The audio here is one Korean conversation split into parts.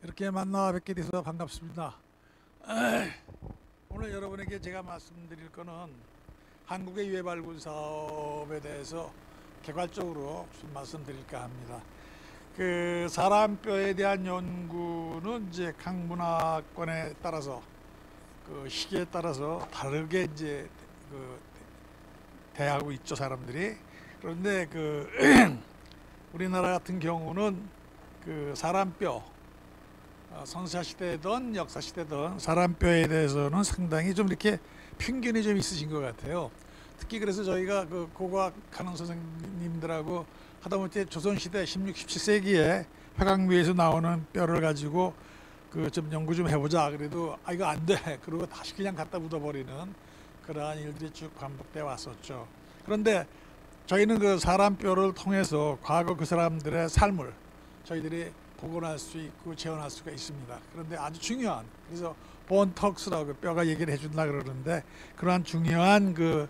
이렇게 만나 뵙게 돼서 반갑습니다. 오늘 여러분에게 제가 말씀드릴 거는 한국의 유해발굴 사업에 대해서 개괄적으로 좀 말씀드릴까 합니다. 그 사람 뼈에 대한 연구는 이제 각 문화권에 따라서 그 시기에 따라서 다르게 이제 그 대하고 있죠, 사람들이. 그런데 그 우리나라 같은 경우는 그 사람 뼈, 선사 시대든 역사 시대든 사람 뼈에 대해서는 상당히 좀 이렇게 편견이 좀 있으신 것 같아요. 특히 그래서 저희가 그 고고학하는 선생님들하고 하다못해 조선시대 16, 17세기에 화강묘에서 나오는 뼈를 가지고 그 좀 연구 좀 해보자. 그래도 이거 안 돼. 그리고 다시 그냥 갖다 묻어버리는 그러한 일들이 쭉 반복돼 왔었죠. 그런데 저희는 그 사람 뼈를 통해서 과거 그 사람들의 삶을 저희들이 복원할 수 있고 재현할 수가 있습니다. 그런데 아주 중요한, 그래서 본턱스라고 뼈가 얘기를 해준다 그러는데, 그러한 중요한 그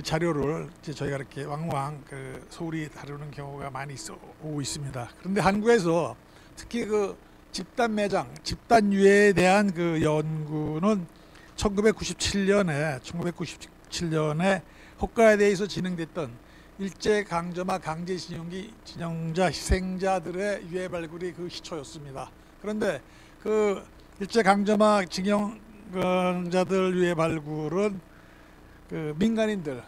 자료를 이제 저희가 이렇게 왕왕 그 소홀히 다루는 경우가 많이 오고 있습니다. 그런데 한국에서 특히 그 집단 매장, 집단 유해에 대한 그 연구는 1997년에 홋카이도에서 진행됐던 일제강점화 강제징용자 희생자들의 유해 발굴이 그 시초였습니다. 그런데 그 일제강점화 징용자들 유해 발굴은 그 민간인들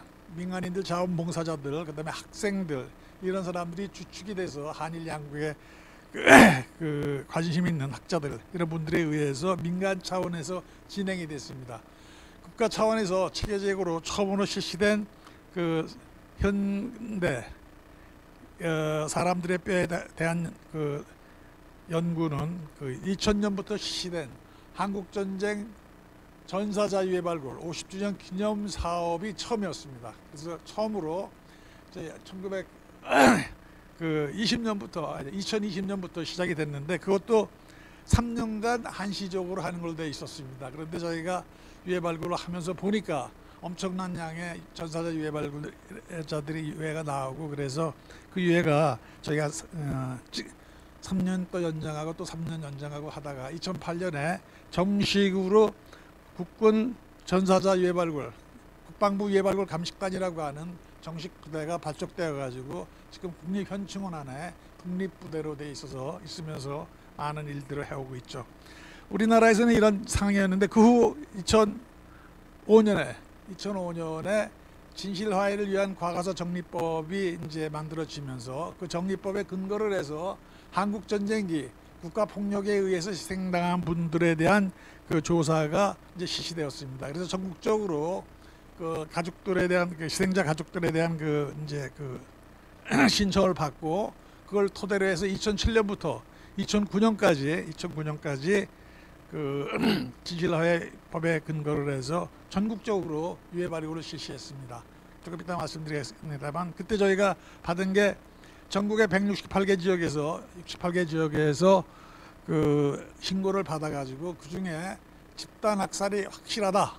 자원봉사자들, 그다음에 학생들, 이런 사람들이 주축이 돼서 한일 양국에 그 관심 있는 학자들, 이런 분들에 의해서 민간 차원에서 진행이 됐습니다. 국가 차원에서 체계적으로 처음으로 실시된 그 현대 사람들의 뼈에 대한 그 연구는 그 2000년부터 실시된 한국전쟁 전사자 유해 발굴 50주년 기념 사업이 처음이었습니다. 그래서 처음으로 2020년부터 시작이 됐는데, 그것도 3년간 한시적으로 하는 걸로 되어 있었습니다. 그런데 저희가 유해 발굴을 하면서 보니까 엄청난 양의 전사자 유해 발굴자들이 유해가 나오고, 그래서 그 유해가 저희가 3년 또 연장하고 또 3년 연장하고 하다가 2008년에 정식으로 국군 전사자 유해 발굴, 국방부 유해 발굴 감식단이라고 하는 정식 부대가 발족되어 가지고 지금 국립현충원 안에 독립부대로 돼 있으면서 많은 일들을 해오고 있죠. 우리나라에서는 이런 상황이었는데, 그 후 2005년에 진실화해를 위한 과거사 정리법이 이제 만들어지면서 그 정리법에 근거를 해서 한국전쟁기 국가폭력에 의해서 희생당한 분들에 대한 그 조사가 이제 실시되었습니다. 그래서 전국적으로 그 가족들에 대한, 그 희생자 가족들에 대한 그 이제 그 신청을 받고, 그걸 토대로 해서 2007년부터 2009년까지 그 진실화해법에 근거를 해서 전국적으로 유해 발굴을 실시했습니다. 조금 이따 말씀드리겠습니다만, 그때 저희가 받은 게 전국의 168개 지역에서 그 신고를 받아가지고 그 중에 집단 학살이 확실하다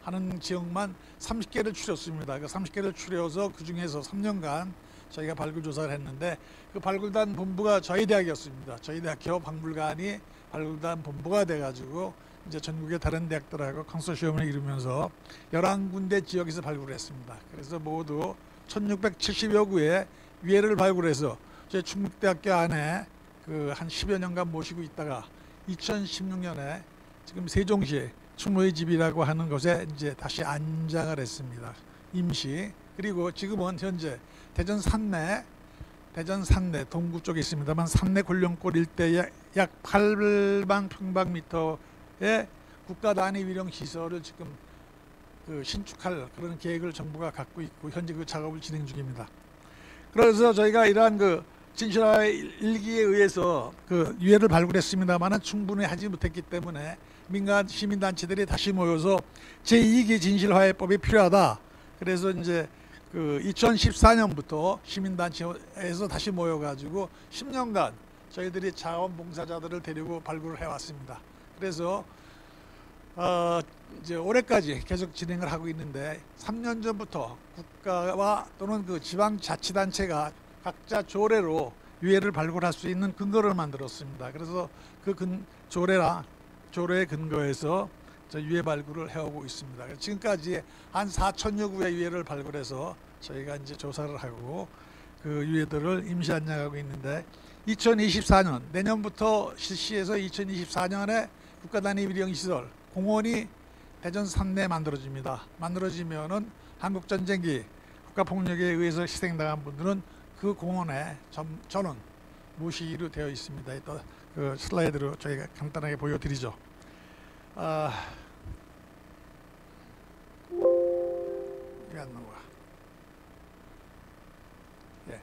하는 지역만 30개를 추렸습니다. 그 30개를 추려서 그 중에서 3년간 저희가 발굴 조사를 했는데, 그 발굴단 본부가 저희 대학이었습니다. 저희 대학교 박물관이 발굴단 본부가 돼가지고 이제 전국의 다른 대학들하고 컨소시엄을 이루면서 11군데 지역에서 발굴을 했습니다. 그래서 모두 1670여 구의 유해를 발굴해서 저희 충북대학교 안에 그 한 10여 년간 모시고 있다가 2016년에 지금 세종시 충무의 집이라고 하는 곳에 이제 다시 안장을 했습니다. 임시. 그리고 지금은 현재 대전 산내 동구 쪽에 있습니다만, 산내 곤룡골 일대에 약 8만 평방미터의 국가 단위 위령 시설을 지금 그 신축할 그런 계획을 정부가 갖고 있고, 현재 그 작업을 진행 중입니다. 그래서 저희가 이러한 그 진실화의 일기에 의해서 그 유해를 발굴했습니다만은 충분히 하지 못했기 때문에 민간 시민단체들이 다시 모여서 제2기 진실화해법이 필요하다. 그래서 이제 그 2014년부터 시민단체에서 다시 모여가지고 10년간 저희들이 자원봉사자들을 데리고 발굴을 해왔습니다. 그래서 이제 올해까지 계속 진행을 하고 있는데, 3년 전부터 국가와 또는 그 지방자치단체가 각자 조례로 유해를 발굴할 수 있는 근거를 만들었습니다. 그래서 그 조례의 근거에서 유해 발굴을 해오고 있습니다. 지금까지 한 4천여 구의 유해를 발굴해서 저희가 이제 조사를 하고 그 유해들을 임시 안양하고 있는데 2024년 내년부터 실시해서 2024년에 국가단위 위령시설 공원이 대전 산내에 만들어집니다. 만들어지면은 한국전쟁기 국가폭력에 의해서 희생당한 분들은 그 공원에 전원 모시기로 되어 있습니다. 또 그 슬라이드로 저희가 간단하게 보여드리죠. 이게 안 나와. 예.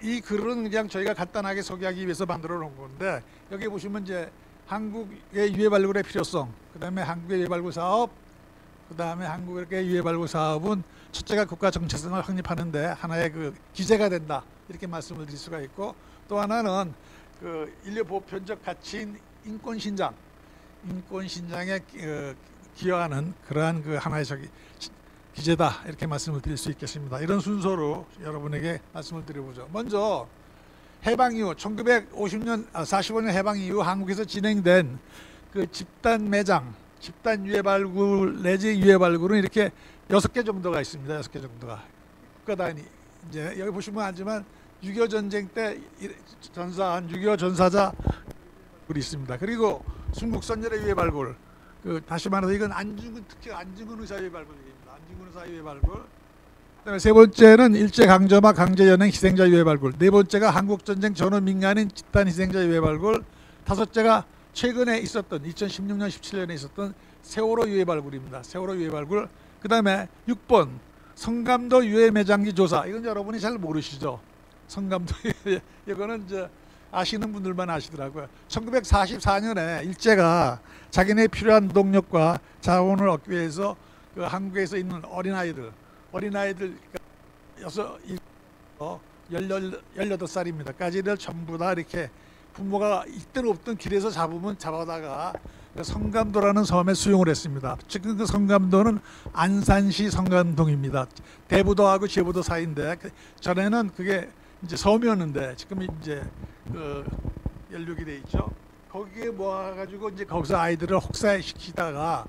이 글은 그냥 저희가 간단하게 소개하기 위해서 만들어 놓은 건데 여기 보시면 이제 한국의 유해 발굴의 필요성, 그 다음에 한국의 유해 발굴 사업, 그 다음에 한국의 유해 발굴 사업은 첫째가 국가 정체성을 확립하는데 하나의 그 기재가 된다 이렇게 말씀을 드릴 수가 있고, 또 하나는 그 인류 보편적 가치인 인권신장에 기여하는 그러한 그 하나의 기재다 이렇게 말씀을 드릴 수 있겠습니다. 이런 순서로 여러분에게 말씀을 드려보죠. 먼저 해방 이후 1950년 45년 해방 이후 한국에서 진행된 그 집단 매장, 집단 유해 발굴 내지 유해 발굴은 이렇게 6개 정도가 있습니다. 6개 정도가 국가단위. 이제 여기 보시면 알지만 6.25 전쟁 때 전사한 6.25 전사자 이 있습니다. 그리고 순국선열의 유해 발굴. 다시 말해서 이건 특히 안중근 의사 유해 발굴입니다. 안중근 의사 유해 발굴. 그다음에 세 번째는 일제강점화 강제연행 희생자 유해 발굴. 네 번째가 한국전쟁 전후 민간인 집단 희생자 유해 발굴. 다섯째가 최근에 있었던 2016년 17년에 있었던 세월호 유해 발굴입니다. 세월호 유해 발굴. 그 다음에 6번 성감도 유해 매장지 조사. 이건 여러분이 잘 모르시죠. 성감도 이거는 이제 아시는 분들만 아시더라고요. 1944년에 일제가 자기네 필요한 동력과 자원을 얻기 위해서 그 한국에서 있는 어린아이들 18살입니다. 까지를 전부 다 이렇게 부모가 있든 없든 길에서 잡아다가 성감도라는 섬에 수용을 했습니다. 지금 그 성감도는 안산시 성감동입니다. 대부도하고 제부도 사이인데 전에는 그게 이제 섬이었는데 지금 이제 연륙이 돼 있죠. 거기에 모아가지고 이제 거기서 아이들을 혹사시키다가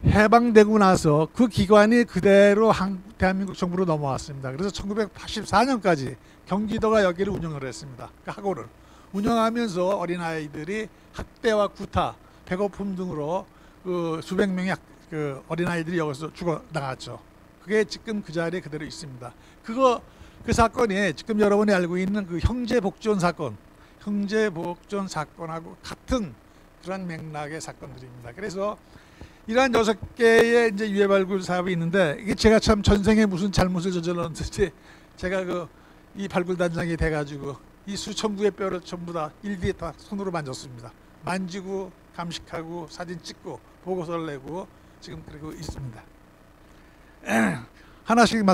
해방되고 나서 그 기관이 그대로 대한민국 정부로 넘어왔습니다. 그래서 1984년까지 경기도가 여기를 운영을 했습니다. 그 학원을 운영하면서 어린아이들이 학대와 구타, 배고픔 등으로 수백 명의 어린아이들이 여기서 죽어나갔죠. 그게 지금 그 자리에 그대로 있습니다. 그 사건이 지금 여러분이 알고 있는 그 형제복지원 사건하고 같은 그런 맥락의 사건들입니다. 그래서 이러한 6개의 이제 유해 발굴 사업이 있는데 이게 제가 참 전생에 무슨 잘못을 저질렀는지 제가 이 발굴 단장이 돼가지고 이 수천 구의 뼈를 전부 다 일일이 다 손으로 만졌습니다. 만지고 감식하고 사진 찍고 보고서를 내고 지금 그러고 있습니다. 하나씩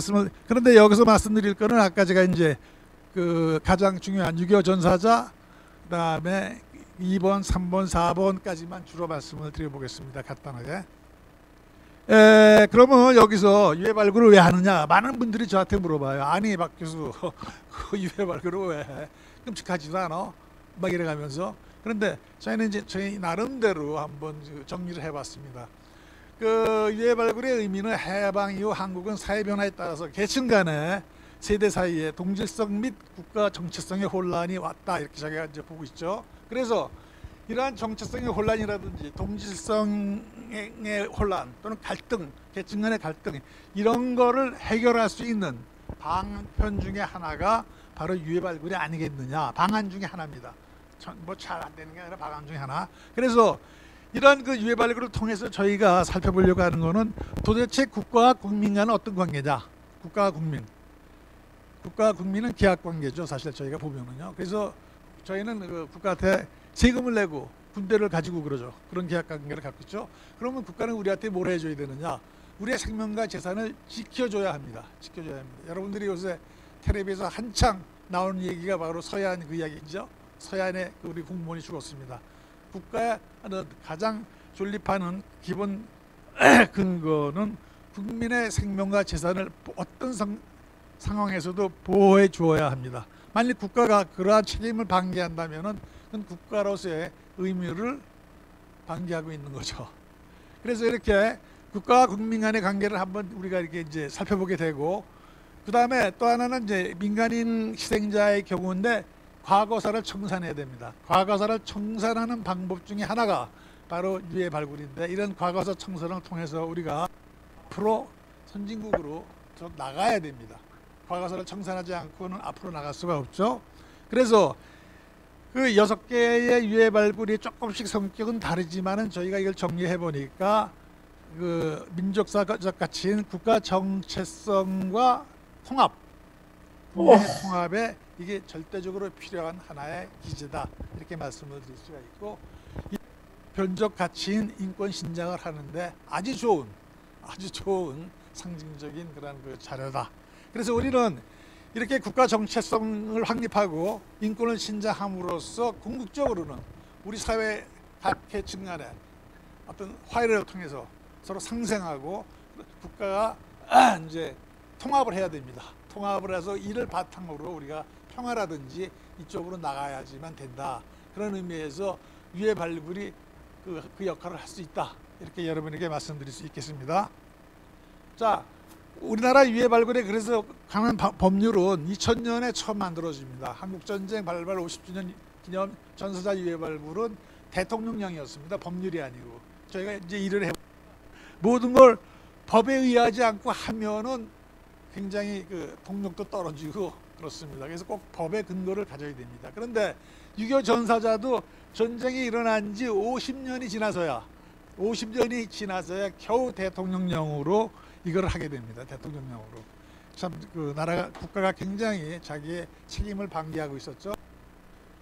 그런데 여기서 말씀드릴 거는 아까 제가 이제 그 가장 중요한 6.25 전사자, 그 다음에 2번, 3번, 4번까지만 주로 말씀을 드려보겠습니다. 간단하게. 그러면 여기서 유해 발굴을 왜 하느냐? 많은 분들이 저한테 물어봐요. 아니 박 교수 그 유해 발굴을 왜 해? 끔찍하지도 않아? 막 이래가면서. 그런데 저희는 이제 저희 나름대로 한번 정리를 해봤습니다. 그 유해 발굴의 의미는 해방 이후 한국은 사회 변화에 따라서 계층 간의 세대 사이에 동질성 및 국가 정체성의 혼란이 왔다 이렇게 저희가 이제 보고 있죠. 그래서 이러한 정체성의 혼란이라든지 동질성의 혼란 또는 갈등, 계층 간의 갈등 이런 거를 해결할 수 있는 방편 중에 하나가 바로 유해 발굴이 아니겠느냐. 방안 중에 하나입니다. 뭐 잘 안 되는 게 아니라 방안 중에 하나. 그래서 이러한 그 유해 발굴을 통해서 저희가 살펴보려고 하는 거는 도대체 국가와 국민 간은 어떤 관계냐. 국가와 국민은 계약 관계죠. 사실 저희가 보면은요. 그래서 저희는 그 국가한테 세금을 내고 군대를 가지고 그러죠. 그런 계약 관계를 갖고 있죠. 그러면 국가는 우리한테 뭘 해줘야 되느냐. 우리의 생명과 재산을 지켜줘야 합니다. 여러분들이 요새 텔레비에서 한창 나오는 얘기가 바로 서해안 그 이야기죠. 서해안에 우리 공무원이 죽었습니다. 국가의 가장 존립하는 기본 근거는 국민의 생명과 재산을 어떤 상황에서도 보호해 주어야 합니다. 만일 국가가 그러한 책임을 방기한다면은 그건 국가로서의 의무를 방기하고 있는 거죠. 그래서 이렇게 국가와 국민 간의 관계를 한번 우리가 이렇게 이제 살펴보게 되고, 그 다음에 또 하나는 이제 민간인 희생자의 경우인데 과거사를 청산해야 됩니다. 과거사를 청산하는 방법 중에 하나가 바로 유해 발굴인데, 이런 과거사 청산을 통해서 우리가 앞으로 선진국으로 더 나가야 됩니다. 과거사를 청산하지 않고는 앞으로 나갈 수가 없죠. 그래서 그 6개의 유해 발굴이 조금씩 성격은 다르지만은 저희가 이걸 정리해 보니까 그 민족사적 가치인 국가 정체성과 통합, 국민의 통합에 이게 절대적으로 필요한 하나의 기제다, 이렇게 말씀을 드릴 수가 있고, 이 변적 가치인 인권 신장을 하는데 아주 좋은 상징적인 그런 그 자료다. 그래서 우리는 이렇게 국가 정체성을 확립하고 인권을 신장함으로써 궁극적으로는 우리 사회 각 계층 간에 어떤 화해를 통해서 서로 상생하고 국가가 이제 통합을 해야 됩니다. 통합을 해서 이를 바탕으로 우리가 평화라든지 이쪽으로 나가야지만 된다. 그런 의미에서 유해 발굴이 그 역할을 할 수 있다. 이렇게 여러분에게 말씀드릴 수 있겠습니다. 자, 우리나라 유해 발굴에 그래서 관한 법률은 2000년에 처음 만들어집니다. 한국전쟁 발발 50주년 기념 전사자 유해 발굴은 대통령령이었습니다. 법률이 아니고. 저희가 이제 일을 해 모든 걸 법에 의하지 않고 하면은 굉장히 그 동력도 떨어지고 그렇습니다. 그래서 꼭 법의 근거를 가져야 됩니다. 그런데 6.25 전사자도 전쟁이 일어난 지 50년이 지나서야 겨우 대통령령으로 이걸 하게 됩니다. 대통령령으로. 참 그 나라가 국가가 굉장히 자기의 책임을 방기하고 있었죠.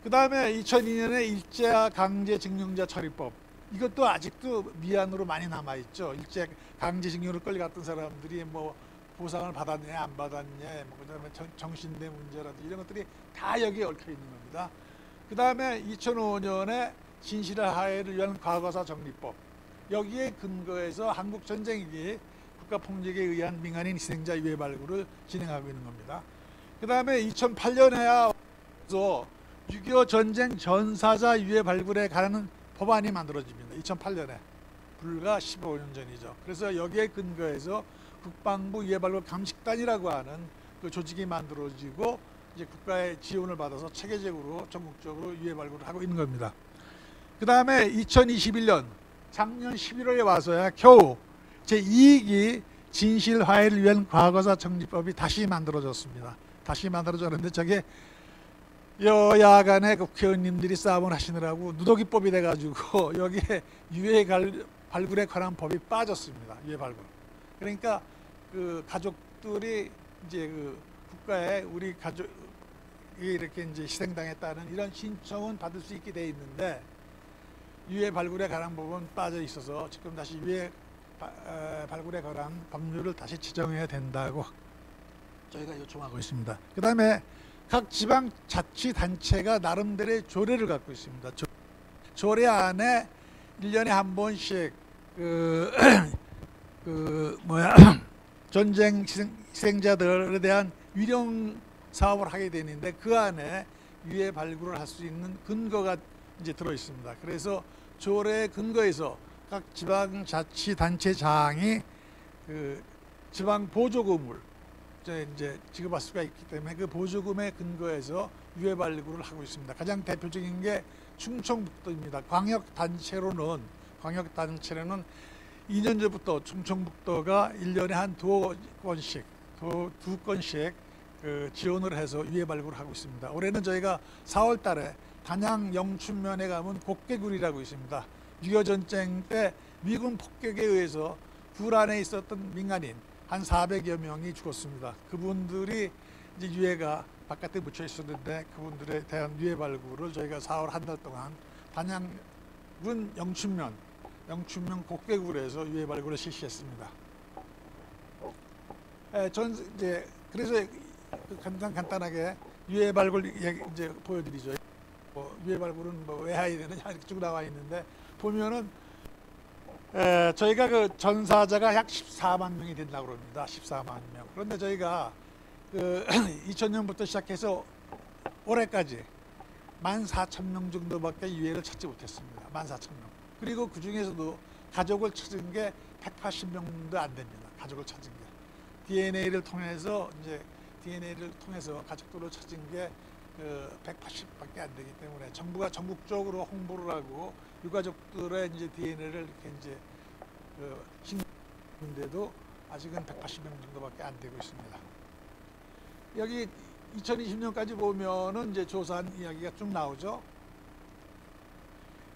그 다음에 2002년에 일제 강제징용자 처리법. 이것도 아직도 미안으로 많이 남아 있죠. 일제 강제징용으로 끌려갔던 사람들이 뭐 보상을 받았냐 안 받았냐, 뭐 그다음에 정신대 문제라든지 이런 것들이 다 여기에 얽혀 있는 겁니다. 그 다음에 2005년에 진실화해를 위한 과거사 정리법. 여기에 근거해서 한국 전쟁기 국가폭력에 의한 민간인 희생자 유해 발굴을 진행하고 있는 겁니다. 그 다음에 2008년에야 6.25 전쟁 전사자 유해 발굴에 관한 법안이 만들어집니다. 2008년에. 불과 15년 전이죠. 그래서 여기에 근거해서 국방부 유해 발굴 감식단이라고 하는 그 조직이 만들어지고 이제 국가의 지원을 받아서 체계적으로 전국적으로 유해 발굴을 하고 있는 겁니다. 그 다음에 2021년 작년 11월에 와서야 겨우 제2기 진실화해를 위한 과거사 정리법이 다시 만들어졌습니다. 다시 만들어졌는데 저게 여야 간의 국회의원님들이 싸움을 하시느라고 누더기법이 돼가지고 여기에 유해 발굴에 관한 법이 빠졌습니다. 유해 발굴. 그러니까 그 가족들이 이제 그 국가에 우리 가족이 이렇게 이제 희생당했다는 이런 신청은 받을 수 있게 돼 있는데 유해 발굴에 관한 법은 빠져 있어서 지금 다시 유해 발굴에 관한 법률을 다시 지정해야 된다고 저희가 요청하고 있습니다. 그 다음에 각 지방자치단체가 나름대로의 조례를 갖고 있습니다. 조례 안에 1년에 한 번씩 전쟁 희생자들에 대한 위령 사업을 하게 되는데 그 안에 유해 발굴을 할 수 있는 근거가 이제 들어 있습니다. 그래서 조례 근거에서 각 지방자치단체장이 그 지방 보조금을 이제 지급할 수가 있기 때문에 그 보조금에 근거해서 유해 발굴을 하고 있습니다. 가장 대표적인 게 충청북도입니다. 광역단체로는 2년 전부터 충청북도가 1년에 한 두 건씩 그 지원을 해서 유해 발굴을 하고 있습니다. 올해는 저희가 4월 달에 단양 영춘면에 가면 곡개굴이라고 있습니다. 6.25 전쟁 때 미군 폭격에 의해서 굴 안에 있었던 민간인 한 400여 명이 죽었습니다. 그분들이 이제 유해가 바깥에 묻혀 있었는데 그분들에 대한 유해 발굴을 저희가 4월 한 달 동안 단양군 영춘면 곡개굴에서 유해 발굴을 실시했습니다. 그래서 간단하게 유해 발굴 이제 보여드리죠. 유해 발굴은 왜 해야 되느냐 이렇게 쭉 나와 있는데 보면은 저희가 그 전사자가 약 14만 명이 된다고 합니다. 14만 명. 그런데 저희가 그 2000년부터 시작해서 올해까지 14,000명 정도밖에 유해를 찾지 못했습니다. 14,000명. 그리고 그 중에서도 가족을 찾은 게 180명도 안 됩니다. 가족을 찾은 게. DNA를 통해서 가족들을 찾은 게 180밖에 안 되기 때문에 정부가 전국적으로 홍보를 하고 유가족들의 이제 DNA를 이렇게 이제 신고인데도 아직은 180명 정도밖에 안 되고 있습니다. 여기 2020년까지 보면은 이제 조사한 이야기가 쭉 나오죠.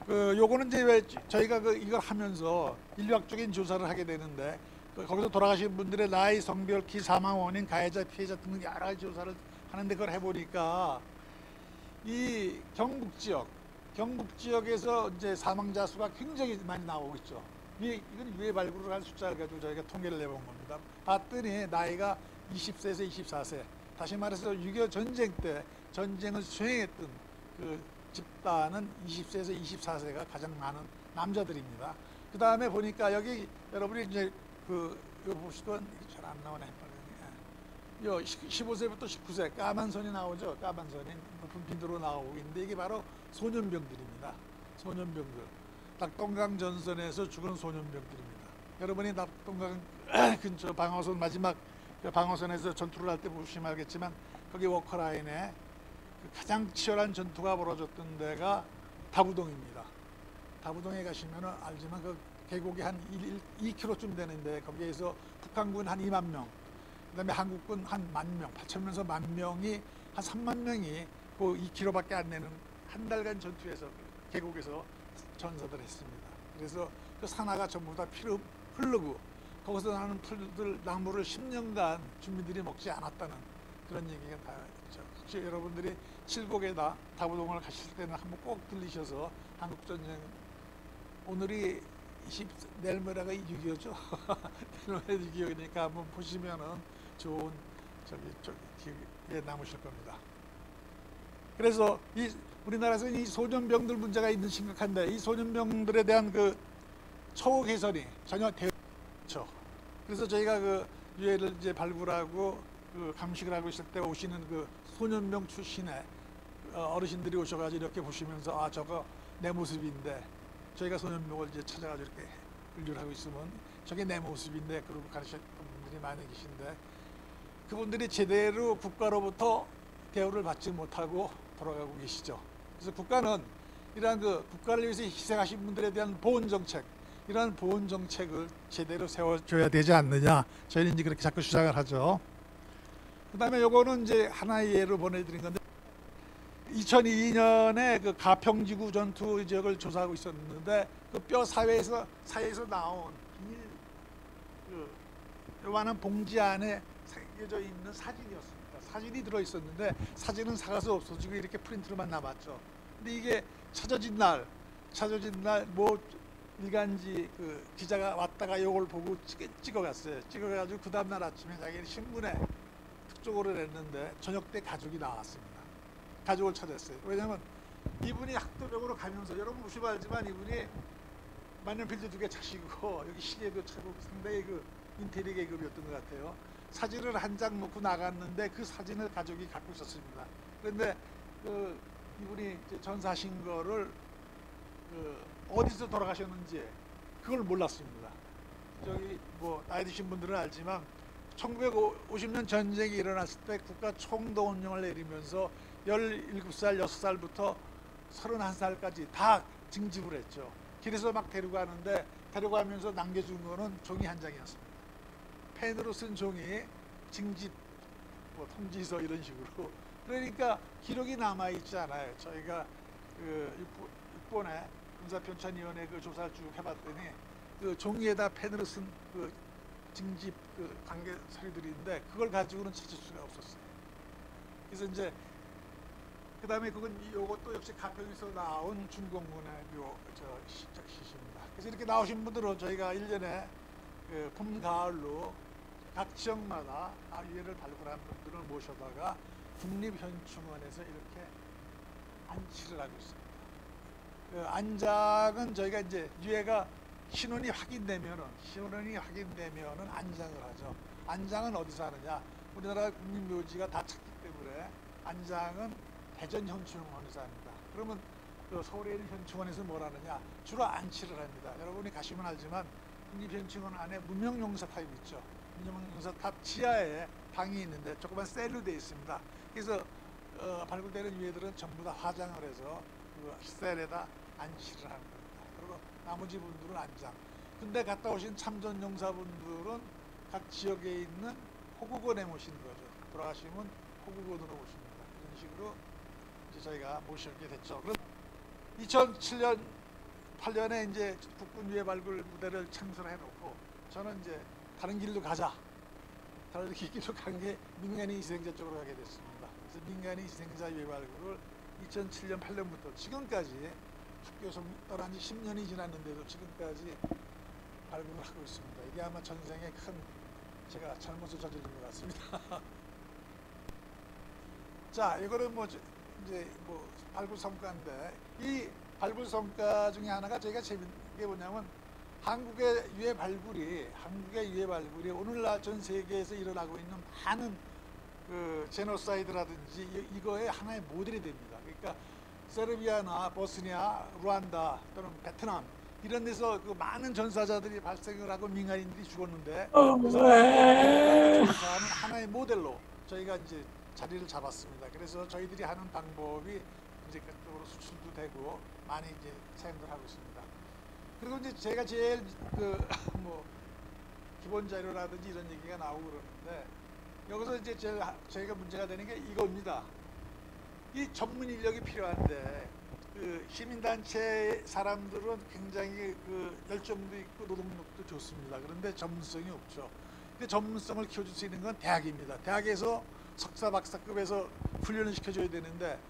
요거는 이제 왜 저희가 이걸 하면서 인류학적인 조사를 하게 되는데 거기서 돌아가신 분들의 나이, 성별, 키, 사망 원인, 가해자, 피해자 등등 여러 가지 조사를 하는데 그걸 해보니까 이 경북 지역에서 이제 사망자 수가 굉장히 많이 나오고 있죠. 이건 유해 발굴을 한 숫자를 가지고 저희가 통계를 내본 겁니다. 봤더니 나이가 20세에서 24세. 다시 말해서 6.25 전쟁 때 전쟁을 수행했던 그 집단은 20세에서 24세가 가장 많은 남자들입니다. 그 다음에 보니까 여기 여러분이 이제 이거 보시건 잘 안 나오네. 요 15세부터 19세 까만 선이 나오죠. 까만 선이 높은 빈도로 나오고 있는데 이게 바로 소년병들입니다. 소년병들. 낙동강 전선에서 죽은 소년병들입니다. 여러분이 낙동강 근처 방어선 마지막 방어선에서 전투를 할 때 보시면 알겠지만 거기 워커라인에 가장 치열한 전투가 벌어졌던 데가 다부동입니다. 다부동에 가시면 알지만 그 계곡이 한 2km쯤 되는데 거기에서 북한군 한 2만 명, 그다음에 한국군 한 10,000명, 8,000명에서 10,000명이 한 3만 명이 그 2km밖에 안 되는 한 달간 전투에서 계곡에서 전사들 했습니다. 그래서 그 산하가 전부 다 피로 흐르고 거기서 나는 풀들 나무를 10년간 주민들이 먹지 않았다는 그런 얘기가 다 있죠. 혹시 여러분들이 칠곡에다 다부동을 가실 때는 한번 꼭 들리셔서 한국전쟁 오늘이 내일 모레가 6.25죠. 내일 모레 6.25니까 한번 보시면은 좋은 기억에 남으실 겁니다. 그래서 우리나라에서 이 소년병들 문제가 있는 심각한데 이 소년병들에 대한 그 처우 개선이 전혀 되지 않죠. 그래서 저희가 유해를 이제 발굴하고 감식을 하고 있을 때 오시는 그 소년병 출신의 어르신들이 오셔가지고 이렇게 보시면서 저거 내 모습인데 저희가 소년병을 이제 찾아가지고 이렇게 분류를 하고 있으면 저게 내 모습인데 그러고 가르쳤던 분들이 많이 계신데 그분들이 제대로 국가로부터 대우를 받지 못하고 돌아가고 계시죠. 그래서 국가는 이러한 국가를 위해서 희생하신 분들에 대한 보훈 정책, 이러한 보훈 정책을 제대로 세워줘야 되지 않느냐. 저희는 이제 그렇게 자꾸 주장을 하죠. 그 다음에 요거는 이제 하나의 예로 보내드린 건데 2002년에 그 가평지구 전투 지역을 조사하고 있었는데 그 뼈 사이에서 나온 비닐 요만한 봉지 안에 새겨져 있는 사진이었습니다. 사진이 들어 있었는데 사진은 사가서 없어지고 이렇게 프린트로만 남았죠. 근데 이게 찾아진 날 뭐 일간지 기자가 왔다가 이걸 보고 찍어갔어요. 찍어가지고 그 다음날 아침에 자기는 신문에 특종으로 냈는데 저녁 때 가족이 나왔습니다. 가족을 찾았어요. 왜냐하면 이분이 학도병으로 가면서 여러분 보시면 알지만 이분이 만년필도 2개 차시고 여기 시계도 차고 상당히 인테리어 계급이었던 것 같아요. 사진을 한 장 놓고 나갔는데 그 사진을 가족이 갖고 있었습니다. 그런데 이분이 이제 전사하신 거를 어디서 돌아가셨는지 그걸 몰랐습니다. 저기 뭐 나이 드신 분들은 알지만 1950년 전쟁이 일어났을 때 국가 총동원령을 내리면서 17살, 6살부터 31살까지 다 징집을 했죠. 길에서 막 데려가면서 남겨준 거는 종이 한 장이었습니다. 펜으로 쓴 종이 징집, 뭐 통지서 이런 식으로. 그러니까 기록이 남아있지 않아요. 저희가 육본에 군사편찬위원회 조사를 쭉 해봤더니 종이에다 펜으로 쓴 징집 관계 서류들인데 그걸 가지고는 찾을 수가 없었어요. 그래서 이제 그 다음에 요것도 역시 가평에서 나온 중공군의 시입니다. 그래서 이렇게 나오신 분들은 저희가 1년에 봄, 가을로 각 지역마다 유해를 발굴한 분들을 모셔다가 국립현충원에서 이렇게 안치를 하고 있습니다. 안장은 저희가 이제 유해가 신원이 확인되면은 안장을 하죠. 안장은 어디서 하느냐? 우리나라 국민묘지가 다 찾기 때문에 안장은 대전 현충원에서 합니다. 그러면 그 서울에 있는 현충원에서 뭘 하느냐? 주로 안치를 합니다. 여러분이 가시면 알지만 국립현충원 안에 문명용사탑이 있죠. 문명용사탑 지하에 방이 있는데 조그만 셀로 되어 있습니다. 그래서 발굴되는 유해들은 전부 다 화장을 해서 그 셀에다 안치를 하는 겁니다. 그리고 나머지 분들은 안장. 근데 갔다 오신 참전용사분들은 각 지역에 있는 호국원에 모시는 거죠. 돌아가시면 호국원으로 모십니다. 이런 식으로 이제 저희가 모시게 됐죠. 그럼 2007년 8년에 이제 국군 유해 발굴 무대를 창설해 놓고 저는 이제 다른 길로 가자. 다른 길로 간 게 민간인 희생자 쪽으로 가게 됐습니다. 그래서 민간인 희생자 유해 발굴을 2007년 8년부터 지금까지 학교 떠난 지 10년이 지났는데도 지금까지 발굴을 하고 있습니다. 이게 아마 전생에 큰 제가 잘못을 저지른 것 같습니다. 자, 이거는 뭐 이제 뭐 발굴 성과인데 이 발굴 성과 중에 하나가 저희가 재밌는 게 뭐냐면 한국의 유해 발굴이 오늘날 전 세계에서 일어나고 있는 많은 그 제노사이드라든지 이거의 하나의 모델이 됩니다. 그러니까 세르비아나 보스니아, 루안다 또는 베트남 이런 데서 그 많은 전사자들이 발생을 하고 민간인들이 죽었는데 그래서 조사하는 하나의 모델로 저희가 이제 자리를 잡았습니다. 그래서 저희들이 하는 방법이 이제 그쪽으로 수출도 되고 많이 이제 사용을 하고 있습니다. 그리고 이제 제가 제일 그 뭐 기본 자료라든지 이런 얘기가 나오고 그러는데 여기서 이제 저희가 문제가 되는 게 이겁니다. 이 전문 인력이 필요한데 그 시민단체 사람들은 굉장히 그 열정도 있고 노동력도 좋습니다. 그런데 전문성이 없죠. 근데 전문성을 키워줄 수 있는 건 대학입니다. 대학에서 석사 박사급에서 훈련을 시켜줘야 되는데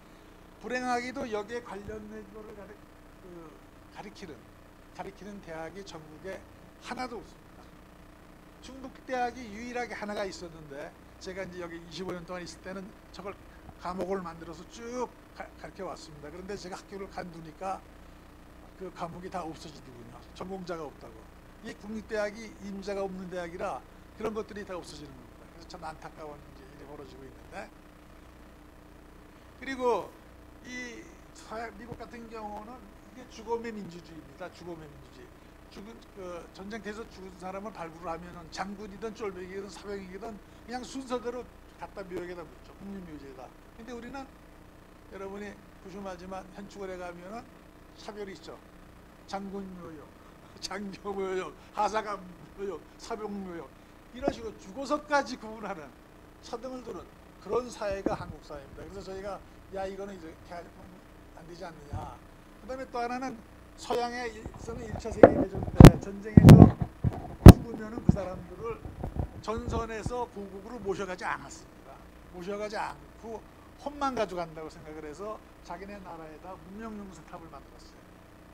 불행하게도 여기에 관련된 거를 가리키는 대학이 전국에 하나도 없습니다. 충북대학이 유일하게 하나가 있었는데 제가 이제 여기 25년 동안 있을 때는 저걸 과목을 만들어서 쭉 가르쳐 왔습니다. 그런데 제가 학교를 간두니까 그 과목이 다 없어지더군요. 전공자가 없다고. 이 국립대학이 임자가 없는 대학이라 그런 것들이 다 없어지는 겁니다. 그래서 참 안타까운 일이 벌어지고 있는데, 그리고 이 미국 같은 경우는 이게 죽음의 민주주의입니다. 죽음의 민주주의. 전쟁터에서 죽은 사람을 발굴하면은 장군이든 쫄병이든 사병이든 그냥 순서대로 갖다 묘역에다 묻죠. 국립묘지에다. 근데 우리는 여러분이 부심하지만 현충원에 가면은 차별이 있죠. 장군묘역, 장교묘역, 하사관 묘역, 사병묘역 이런 식으로 죽어서까지 구분하는 차등을 두는 그런 사회가 한국 사회입니다. 그래서 저희가 야 이거는 이제 이렇게 안 되지 않느냐. 그다음에 또 하나는 서양에서는 1차 세계대전 때 전쟁에서 죽으면은 그 사람들을 전선에서 고국으로 모셔가지 않았습니다. 모셔가지 않고 혼만 가져간다고 생각을 해서 자기네 나라에다 문명용사탑을 만들었어요.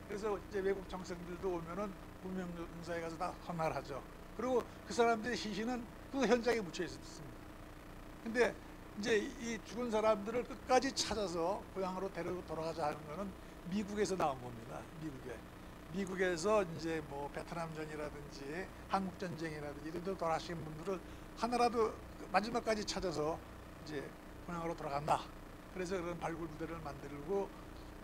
그래서 이제 외국 정상들도 오면은 문명용사에 가서 다 헌화를 하죠. 그리고 그 사람들의 시신은 그 현장에 묻혀 있었습니다. 근데 이제 이 죽은 사람들을 끝까지 찾아서 고향으로 데리고 돌아가자 하는 거는 미국에서 나온 겁니다. 미국에서 이제 뭐 베트남전이라든지 한국전쟁이라든지 이런 데 돌아가신 분들을 하나라도 마지막까지 찾아서 이제 고향으로 돌아간다. 그래서 그런 발굴 부대를 만들고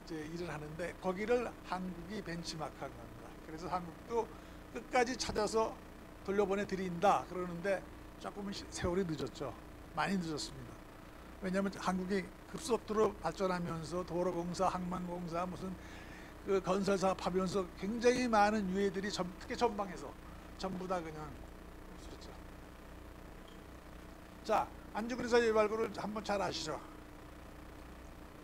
이제 일을 하는데 거기를 한국이 벤치마크한 겁니다. 그래서 한국도 끝까지 찾아서 돌려보내 드린다 그러는데 조금은 세월이 늦었죠. 많이 늦었습니다. 왜냐하면 한국이 급속도로 발전하면서 도로공사, 항만공사, 무슨 그 건설 사업하면서 굉장히 많은 유해들이 특히 전방에서 전부 다 그냥 없어졌죠. 자, 안중근 의사 발굴을 한번 잘 아시죠?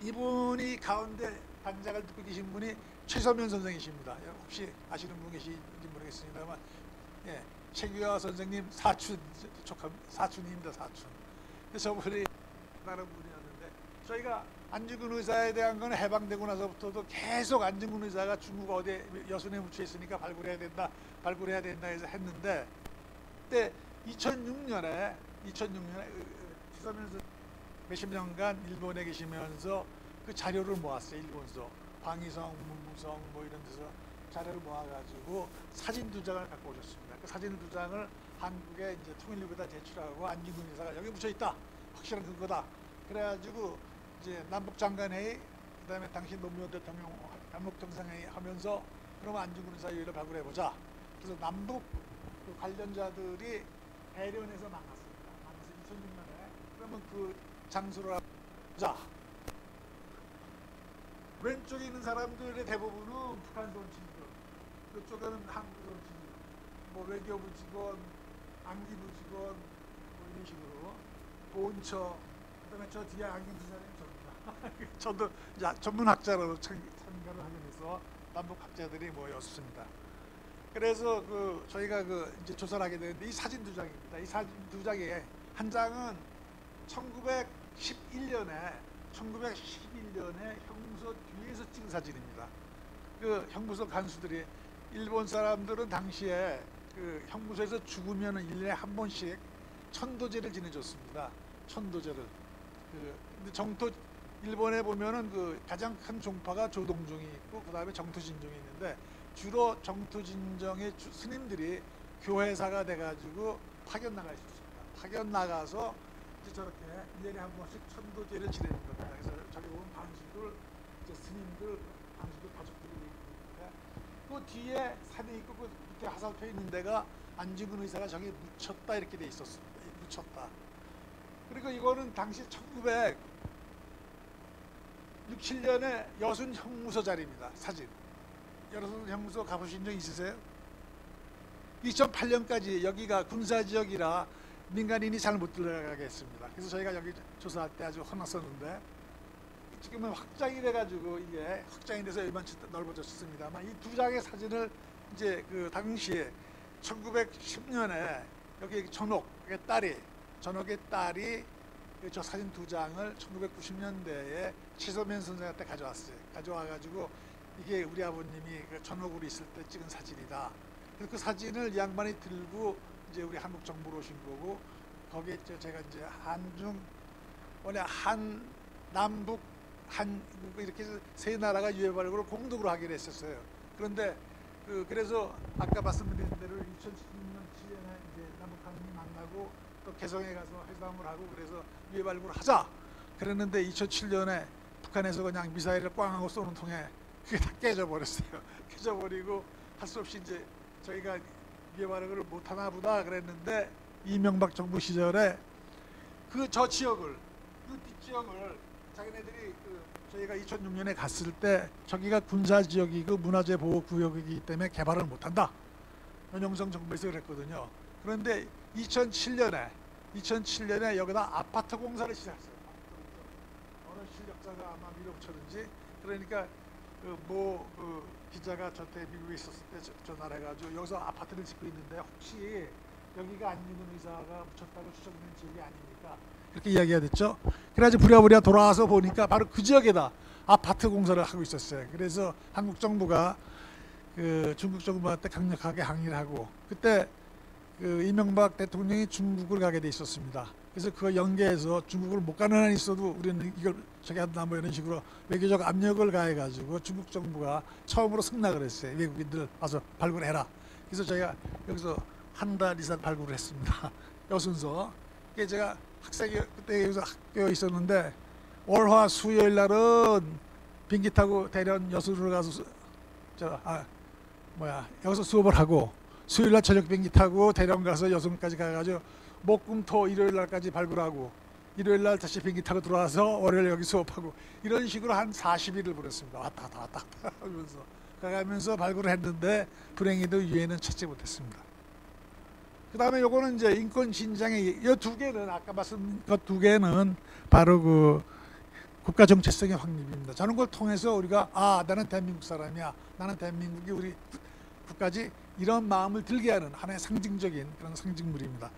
이분이 가운데 단작을 듣고 계신 분이 최서면 선생이십니다. 혹시 아시는 분 계신지 모르겠습니다만, 예, 최규하 선생님 사촌입니다. 사촌. 그래서 저분이 다른 분이었는데 저희가 안중근 의사에 대한 건 해방되고 나서부터도 계속 안중근 의사가 중국 어디에 여순에 묻혀 있으니까 발굴해야 된다 해서 했는데 그때 2006년에 최서면 몇십 년간 일본에 계시면서 그 자료를 모았어요. 일본서 광희성, 문무성 뭐 이런 데서 자료를 모아가지고 사진 2장을 갖고 오셨습니다. 그 사진 2장을 한국에 이제 통일부에다 제출하고 안중근 의사가 여기 묻혀 있다. 확실한 근거다. 그래가지고 이제 남북 장관회의, 그다음에 당시 노무현 대통령 남북 정상회의 하면서 그러면 안중근 의사 유해를 발굴해 보자. 그래서 남북 그 관련자들이 대련에서 만났습니다. 만나서 2006년에 그러면 그 장소를 보자. 왼쪽에 있는 사람들의 대부분은 북한 정치인들, 이쪽에는 한국 정치인들, 뭐 외교부 직원, 안기부 직원, 뭐 이런 식으로 보훈처, 그다음에 저 뒤에 안경 두 사람이 저입니다. 저도 이제 전문학자로 참가를 하게 돼서 남북 학자들이 모였습니다. 그래서 그 저희가 그 이제 조사를 하게 되는데 이 사진 두 장입니다. 이 사진 두 장에 한 장은 1911년에 형무소 뒤에서 찍은 사진입니다. 그 형무소 간수들이 일본 사람들은 당시에 그 형무소에서 죽으면 1년에 한 번씩 천도제를 지내줬습니다. 천도제를. 근데 정토 일본에 보면은 그 가장 큰 종파가 조동종이 있고 그 다음에 정토진종이 있는데 주로 정토진정의 스님들이 교회사가 돼가지고 파견 나가 있었습니다. 파견 나가서 이제 저렇게 1년에 한 번씩 천도제를 지내는 겁니다. 그래서 저기 보면 방수들, 이제 스님들, 방수들 가족들이 있는데 그 뒤에 산이 있고 그 밑에 화살표 있는 데가 안중근 의사가 저기 묻혔다 이렇게 돼 있었습니다. 묻혔다. 그리고 이거는 당시 1967년에 여순 형무소 자리입니다. 사진. 여순 형무소 가보신 적 있으세요? 2008년까지 여기가 군사지역이라 민간인이 잘 못 들어가게 했습니다. 그래서 저희가 여기 조사할 때 아주 혼났었는데 지금은 확장이 돼가지고 이게 확장이 돼서 일반 넓어졌습니다만 이 두 장의 사진을 이제 그 당시에 1910년에 여기 전옥의 딸이 저 사진 두 장을 1990년대에 최소면 선생한테 가져왔어요. 가져와가지고 이게 우리 아버님이 그 전옥으로 있을 때 찍은 사진이다. 그래서 그 사진을 이 양반이 들고 이제 우리 한국 정부로 오신 거고 거기에 제가 이제 원래 한 남북 한 이렇게 해서 세 나라가 유해 발굴을 공동으로 하기로 했었어요. 그런데 그래서 아까 말씀드린 대로 2016년 7년에 이제 남북한이 만나고 또 개성에 가서 회담을 하고 그래서 유해 발굴을 하자. 그랬는데 2007년에 북한에서 그냥 미사일을 꽝 하고 쏘는 통에 그게 다 깨져버렸어요. 깨져버리고 할 수 없이 이제 저희가 유해 발굴을 못 하나 보다 그랬는데 이명박 정부 시절에 저 지역을 뒷지역을 자기네들이 저희가 2006년에 갔을 때 저기가 군사지역이고 문화재 보호구역이기 때문에 개발을 못한다. 윤영성 정부에서 그랬거든요. 그런데 2007년에 여기다 아파트 공사를 시작했어요. 어느 실력자가 아마 밀어붙였는지 그러니까 기자가 저때 미국에 있었을 때 전화를 해가지고 여기서 아파트를 짓고 있는데 혹시 여기가 안중근 의사가 묻혔다고 추정되는 지역이 아닙니까? 그렇게 이야기가 됐죠. 그래가지고 부랴부랴 돌아와서 보니까 바로 그 지역에다 아파트 공사를 하고 있었어요. 그래서 한국 정부가 중국 정부한테 강력하게 항의를 하고 그때 이명박 대통령이 중국을 가게 돼 있었습니다. 그래서 그거 연계해서 중국을 못 가는 한이 있어도 우리는 이걸 저기 한다 뭐 이런 식으로 외교적 압력을 가해가지고 중국 정부가 처음으로 승낙을 했어요. 외국인들 와서 발굴해라. 그래서 저희가 여기서 한 달 이상 발굴을 했습니다. 여순서. 이게 제가 학생이 그때 여기서 학교에 있었는데 월화 수요일 날은 비행기 타고 대련 여수를 가서 여기서 수업을 하고 수요일 날 저녁 비행기 타고 대련 가서 여순까지 가가지고 목금토 일요일 날까지 발굴하고 일요일 날 다시 비행기 타고 들어와서 월요일 여기 수업하고 이런 식으로 한 40일을 보냈습니다. 왔다 갔다 하면서 가면서 발굴을 했는데 불행히도 유해는 찾지 못했습니다. 그 다음에 요거는 이제 인권 신장의 이 두 개는 아까 말씀 그 두 개는 바로 국가 정체성의 확립입니다. 저는 그걸 통해서 우리가 나는 대한민국 사람이야. 나는 대한민국이 우리 국가지 이런 마음을 들게 하는 하나의 상징적인 그런 상징물입니다.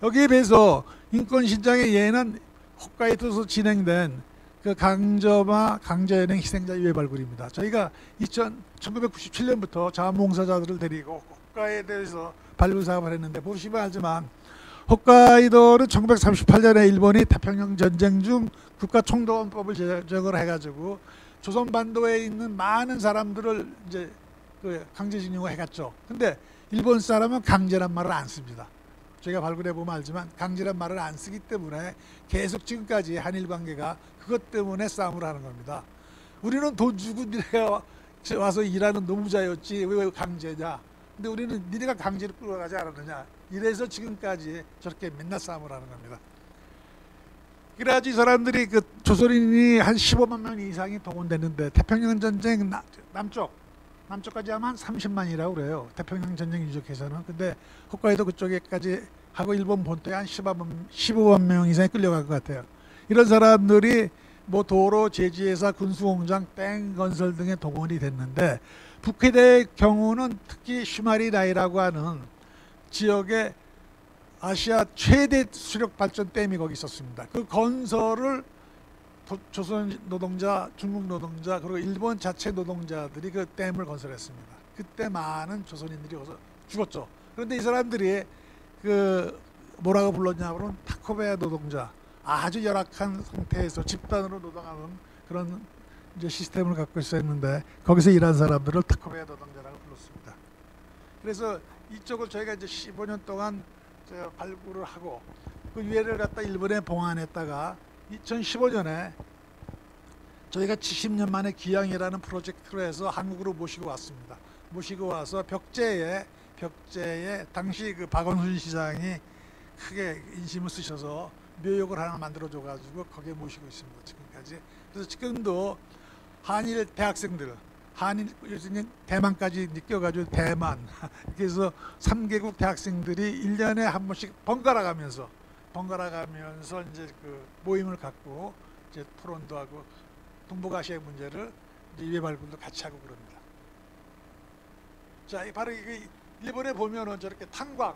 여기에 비해서 인권 신장의 예는 홋카이도에서 진행된 그 강제연행 희생자 유해 발굴입니다. 저희가 1997년부터 자원봉사자들을 데리고 홋카이도에서 발굴 사업을 했는데 보시면 알지만 홋카이도는 1938년에 일본이 태평양 전쟁 중 국가총동원법을 제정을 해가지고 조선반도에 있는 많은 사람들을 이제 강제징용을 해갔죠. 근데 일본 사람은 강제란 말을 안 씁니다. 저희가 발굴해 보면 알지만 강제란 말을 안 쓰기 때문에 계속 지금까지 한일 관계가 그것 때문에 싸움을 하는 겁니다. 우리는 돈 주고 니네가 와서 일하는 노무자였지 왜 강제냐. 근데 우리는 니네가 강제로 끌어가지 않았느냐. 이래서 지금까지 저렇게 맨날 싸움을 하는 겁니다. 그래가지고 이 사람들이 그 조선인이 한 15만 명 이상이 동원됐는데 태평양 전쟁 남쪽까지 하면 한 30만이라고 그래요. 태평양 전쟁 유적해서는. 근데 홋카이도 그쪽에까지 하고 일본 본토에 한 15만 명 이상이 끌려갈 것 같아요. 이런 사람들이 뭐 도로, 제지회사, 군수공장, 땡 건설 등에 동원이 됐는데 북해대의 경우는 특히 슈마리나이라고 하는 지역에 아시아 최대 수력 발전 댐이 거기 있었습니다. 그 건설을 조선 노동자, 중국 노동자, 그리고 일본 자체 노동자들이 그 댐을 건설했습니다. 그때 많은 조선인들이 죽었죠. 그런데 이 사람들이 그 뭐라고 불렀냐면 타코베야 노동자, 아주 열악한 상태에서 집단으로 노동하는 그런 이제 시스템을 갖고 있었는데 거기서 일한 사람들을 타코베야 노동자라고 불렀습니다. 그래서 이쪽을 저희가 이제 15년 동안 발굴을 하고 그 유해를 갖다 일본에 봉안했다가 2015년에 저희가 70년 만에 귀향이라는 프로젝트로 해서 한국으로 모시고 왔습니다. 모시고 와서 벽제에 당시 그 박원순 시장이 크게 인심을 쓰셔서 묘역을 하나 만들어줘 가지고 거기에 모시고 있습니다. 지금까지. 그래서 지금도 한일 대학생들, 한일 요즘 대만까지 느껴가지고 대만 그래서 3개국 대학생들이 1년에 한 번씩 번갈아 가면서 이제 그 모임을 갖고 이제 토론도 하고 동북아시아의 문제를 이제 유해 발굴도 같이 하고 그럽니다. 자, 바로 이게 일본에 보면은 저렇게 탄광,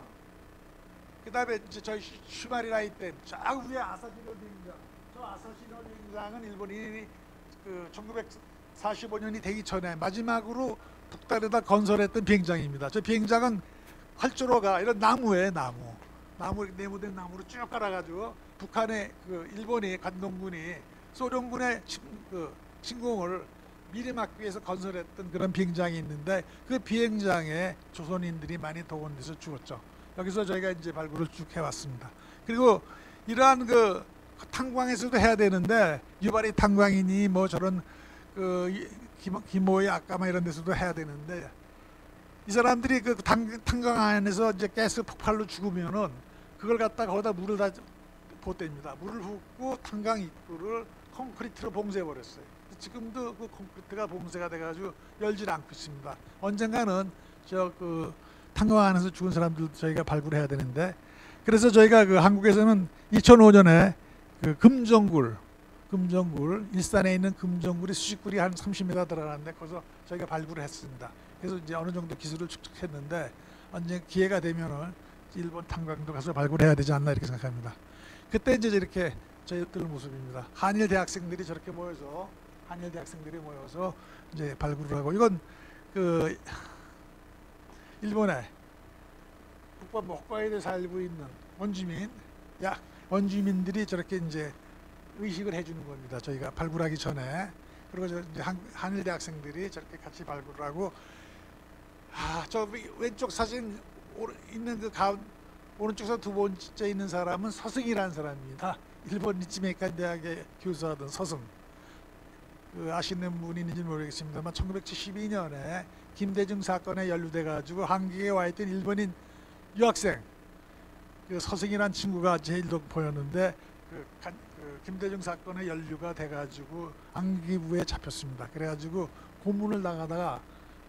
그 다음에 이제 저희 슈마리나이 댐, 저 위에 아사시노 비행장, 저 아사시노 비행장은 일본인이 그 1945년이 되기 전에 마지막으로 북달에다 건설했던 비행장입니다. 저 비행장은 활주로가 이런 나무 네모된 나무로 쭉 깔아가지고 북한의 그 일본이 관동군이 소련군의 침공을 미리 막기 위해서 건설했던 그런 비행장이 있는데 그 비행장에 조선인들이 많이 동원돼서 죽었죠. 여기서 저희가 이제 발굴을 쭉 해왔습니다. 그리고 이러한 그 탄광에서도 해야 되는데 유발이 탄광이니 뭐 저런 그 기모의 아까마 이런 데서도 해야 되는데 이 사람들이 그 탄광 안에서 이제 가스 폭발로 죽으면은 그걸 갖다가 거기다 물을 다 붓댑니다. 물을 붓고 탄광 입구를 콘크리트로 봉쇄해 버렸어요. 지금도 그 콘크리트가 봉쇄가 돼가지고 열질 않고 있습니다. 언젠가는 저 그 탄광 안에서 죽은 사람들 저희가 발굴해야 되는데 그래서 저희가 그 한국에서는 2005년에 그 금정굴 일산에 있는 금정굴이 수직굴이 한 30m 들어가는데 거기서 저희가 발굴을 했습니다. 그래서 이제 어느 정도 기술을 축적했는데 언제 기회가 되면은 일본 탄광도 가서 발굴해야 되지 않나 이렇게 생각합니다. 그때 이제 이렇게 저희들 모습입니다. 한일 대학생들이 모여서 이제 발굴을 하고 이건 그 일본의 북부 홋카이도에 살고 있는 원주민들이 저렇게 이제 의식을 해주는 겁니다. 저희가 발굴하기 전에. 그리고 이제 한일 대학생들이 저렇게 같이 발굴을 하고 저 왼쪽 사진 있는 그 오른쪽에서 두 번째 있는 사람은 서승이라는 사람입니다. 일본 니치메이칸 대학에 교수하던 서승. 그 아시는 분이 있는지 모르겠습니다만 1972년에 김대중 사건에 연루돼 가지고 한국에 와 있던 일본인 유학생 그 서승이라는 친구가 제일 보였는데 그 김대중 사건에 연루가 돼 가지고 안기부에 잡혔습니다. 그래 가지고 고문을 나가다가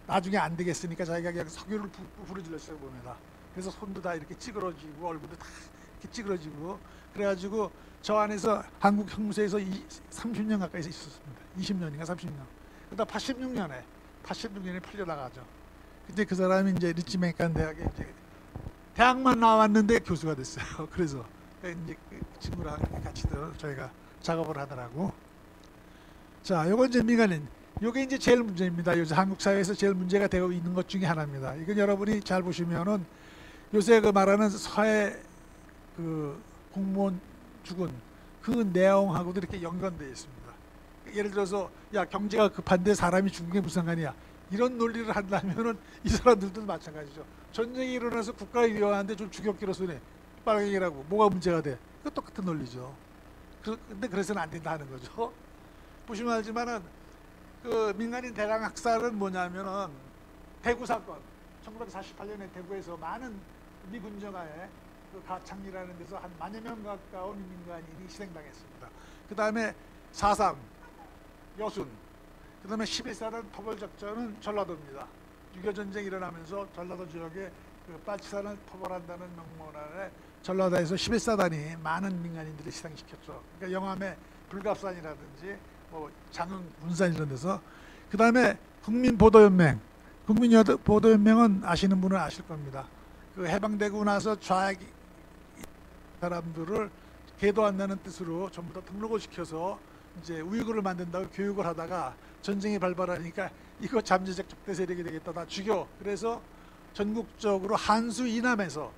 나중에 안 되겠으니까 자기가 그냥 석유를 부르질렀어요 봅니다. 그래서 손도 다 이렇게 찌그러지고 얼굴도 다 이렇게 찌그러지고 그래가지고 저 안에서 한국 형무소에서 30년 가까이 있었습니다. 20년인가 30년. 그러다 86년에 풀려나가죠. 근데 그 사람이 이제 리치메이칸 대학에 이제 대학만 나왔는데 교수가 됐어요. 그래서 이제 그 친구랑 같이 저희가 작업을 하더라고. 자, 요건 이제 미간인. 요게 이제 제일 문제입니다. 요새 한국 사회에서 제일 문제가 되고 있는 것 중에 하나입니다. 이건 여러분이 잘 보시면은 요새 그 말하는 서해 그 공무원 죽은 그 내용하고도 이렇게 연관되어 있습니다. 예를 들어서 야 경제가 급한데 사람이 죽은 게 무슨 상관이야. 이런 논리를 한다면은 이 사람들도 마찬가지죠. 전쟁이 일어나서 국가가 위험한데 좀 죽였기로 손해. 빨갱이라고 뭐가 문제가 돼? 그 똑같은 논리죠. 근데 그래서는 안 된다는 거죠. 보시면 알지만은 그 민간인 대량 학살은 뭐냐면은 대구 사건, 1948년에 대구에서 많은 미군정화에 그 가창리라는 데서 한 10,000여 명 가까운 민간인이 희생당했습니다. 그 다음에 4.3 여순, 그 다음에 11사단 토벌작전은 전라도입니다. 6.25 전쟁이 일어나면서 전라도 지역에 그 빨치산을 토벌한다는 명문 아래 전라도에서 11사단이 많은 민간인들을 희생시켰죠. 그러니까 영암의 불갑산이라든지 뭐 장흥, 군산 이런 데서. 그 다음에 국민보도연맹, 국민보도연맹은 아시는 분은 아실 겁니다. 그 해방되고 나서 좌익 사람들을 계도한다는 뜻으로 전부 다 등록을 시켜서 이제 우이그를 만든다고 교육을 하다가 전쟁이 발발하니까 이거 잠재적 적대 세력이 되겠다, 다 죽여. 그래서 전국적으로 한수 이남에서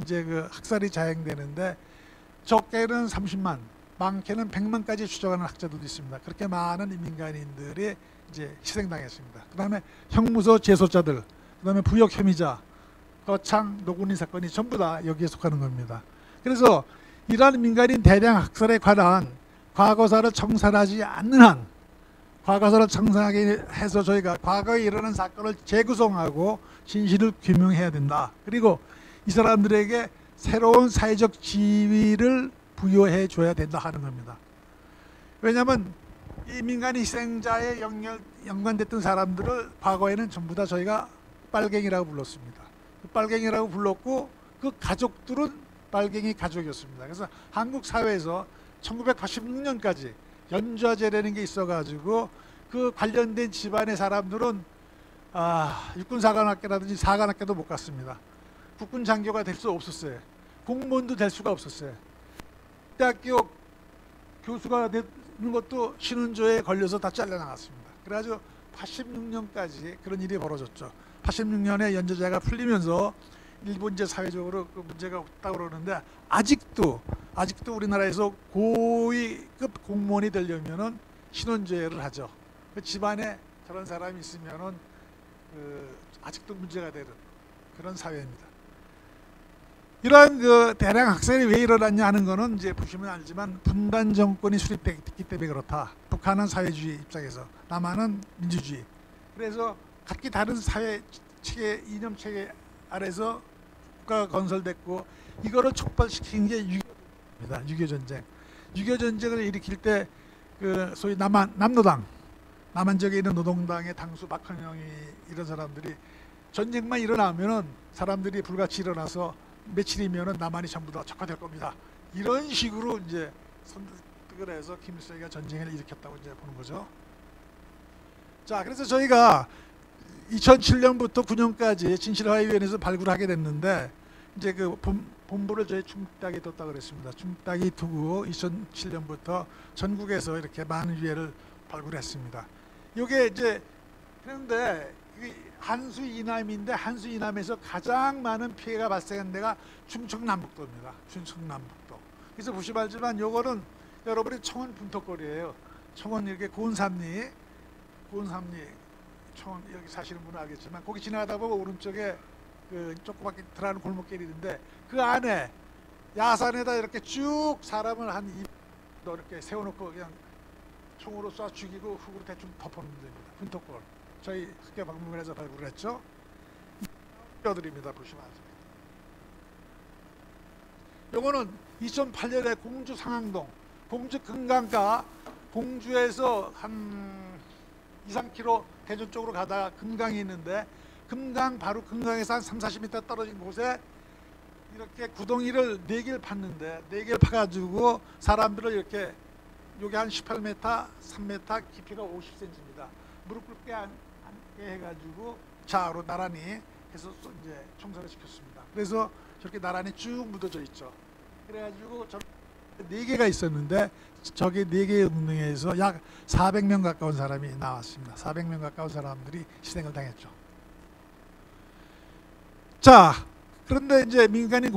이제 그 학살이 자행되는데 적게는 30만, 많게는 100만까지 추정하는 학자들도 있습니다. 그렇게 많은 민간인들이 이제 희생당했습니다. 그 다음에 형무소 재소자들, 그 다음에 부역 혐의자, 거창, 노군인 사건이 전부 다 여기에 속하는 겁니다. 그래서 이러한 민간인 대량 학살에 관한 과거사를 청산하지 않는 한, 과거사를 청산하게 해서 저희가 과거에 일어난 사건을 재구성하고 진실을 규명해야 된다. 그리고 이 사람들에게 새로운 사회적 지위를 부여해 줘야 된다 하는 겁니다. 왜냐하면 이 민간인 희생자에 연관됐던 사람들을 과거에는 전부 다 저희가 빨갱이라고 불렀습니다. 빨갱이라고 불렀고 그 가족들은 빨갱이 가족이었습니다. 그래서 한국 사회에서 1986년까지 연좌제라는 게 있어가지고 그 관련된 집안의 사람들은 육군사관학교라든지 사관학교도 못 갔습니다. 국군 장교가 될 수 없었어요. 공무원도 될 수가 없었어요. 대학교 교수가 되는 것도 신원조에 걸려서 다 잘려나갔습니다. 그래가지고 86년까지 그런 일이 벌어졌죠. 86년에 연좌제가 풀리면서 일본 이제 사회적으로 그 문제가 없다고 그러는데 아직도 우리나라에서 고위급 공무원이 되려면은 신원조회를 하죠. 그 집안에 저런 사람이 있으면은 아직도 문제가 되는 그런 사회입니다. 이러한 그 대량 학살이 왜 일어났냐 하는 거는 이제 보시면 알지만 분단 정권이 수립됐기 때문에 그렇다. 북한은 사회주의 입장에서, 남한은 민주주의. 그래서 각기 다른 사회 체계, 이념 체계 아래서 국가가 건설됐고 이거를 촉발시킨 게 6.25입니다. 6.25 전쟁. 6.25 전쟁을 일으킬 때 그 소위 남노당, 남한 지역에 있는 노동당의 당수 박헌영이 이런 사람들이 전쟁만 일어나면은 사람들이 불같이 일어나서 며칠이면은 남한이 전부 다 적화될 겁니다. 이런 식으로 이제 선택을 해서 김일성이가 전쟁을 일으켰다고 이제 보는 거죠. 자, 그래서 저희가 2007년부터 9년까지 진실화해위원회에서 발굴하게 됐는데 이제 그 본부를 저희 충북대학에 뒀다고 그랬습니다. 충북대학이 두고 2007년부터 전국에서 이렇게 많은 유해를 발굴했습니다. 이게 이제 그런데 한수 이남인데 한수 이남에서 가장 많은 피해가 발생한 데가 충청남북도입니다. 충청남북도. 그래서 보시면 알지만 요거는 여러분이 청원 분토거리예요. 청원 이렇게 고운삼리 청원 여기 사시는 분은 알겠지만 거기 지나가다 보면 오른쪽에 그 조그맣게 들어가는 골목길이 있는데 그 안에 야산에다 이렇게 쭉 사람을 한 2도 이렇게 세워놓고 그냥 총으로 쏴 죽이고 흙으로 대충 덮어놓는 데입니다. 분토골. 저희 학교박물관에서 발굴을 했죠. 뼈들입니다. 보시면 아십니다. 요거는 2008년에 공주 상항동, 공주 금강가, 공주에서 한 2-3km 대전 쪽으로 가다가 금강이 있는데 금강 바로 금강에서 한 3-40m 떨어진 곳에 이렇게 구덩이를 4개를 팠는데 4개를 파가지고 사람들을 이렇게 요게 한 18m, 3m, 깊이가 50cm입니다. 무릎 꿇게 앉게 해가지고 좌우로 나란히 해서 이제 청소를 시켰습니다. 그래서 저렇게 나란히 쭉 묻어져 있죠. 그래가지고 저 4개가 있었는데 저기 4개의 운동회에서 약 400명 가까운 사람이 나왔습니다. 400명 가까운 사람들이 희생을 당했죠. 자, 그런데 이제 민간인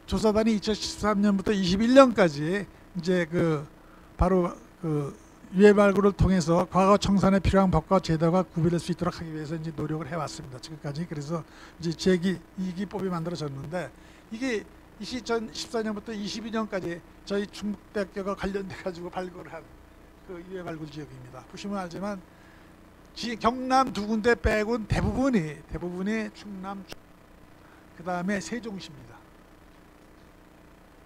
조사단이 2013년부터 21년까지 이제 바로 유해 발굴을 통해서 과거 청산에 필요한 법과 제도가 구별될 수 있도록 하기 위해서 이제 노력을 해왔습니다. 지금까지. 그래서 이제 제2기 법이 만들어졌는데 이게 2014년부터 22년까지 저희 충북대학교가 관련돼 가지고 발굴한 그 유해 발굴 지역입니다. 보시면 알지만 경남 두 군데 빼곤 대부분이 충남, 그 다음에 세종시입니다.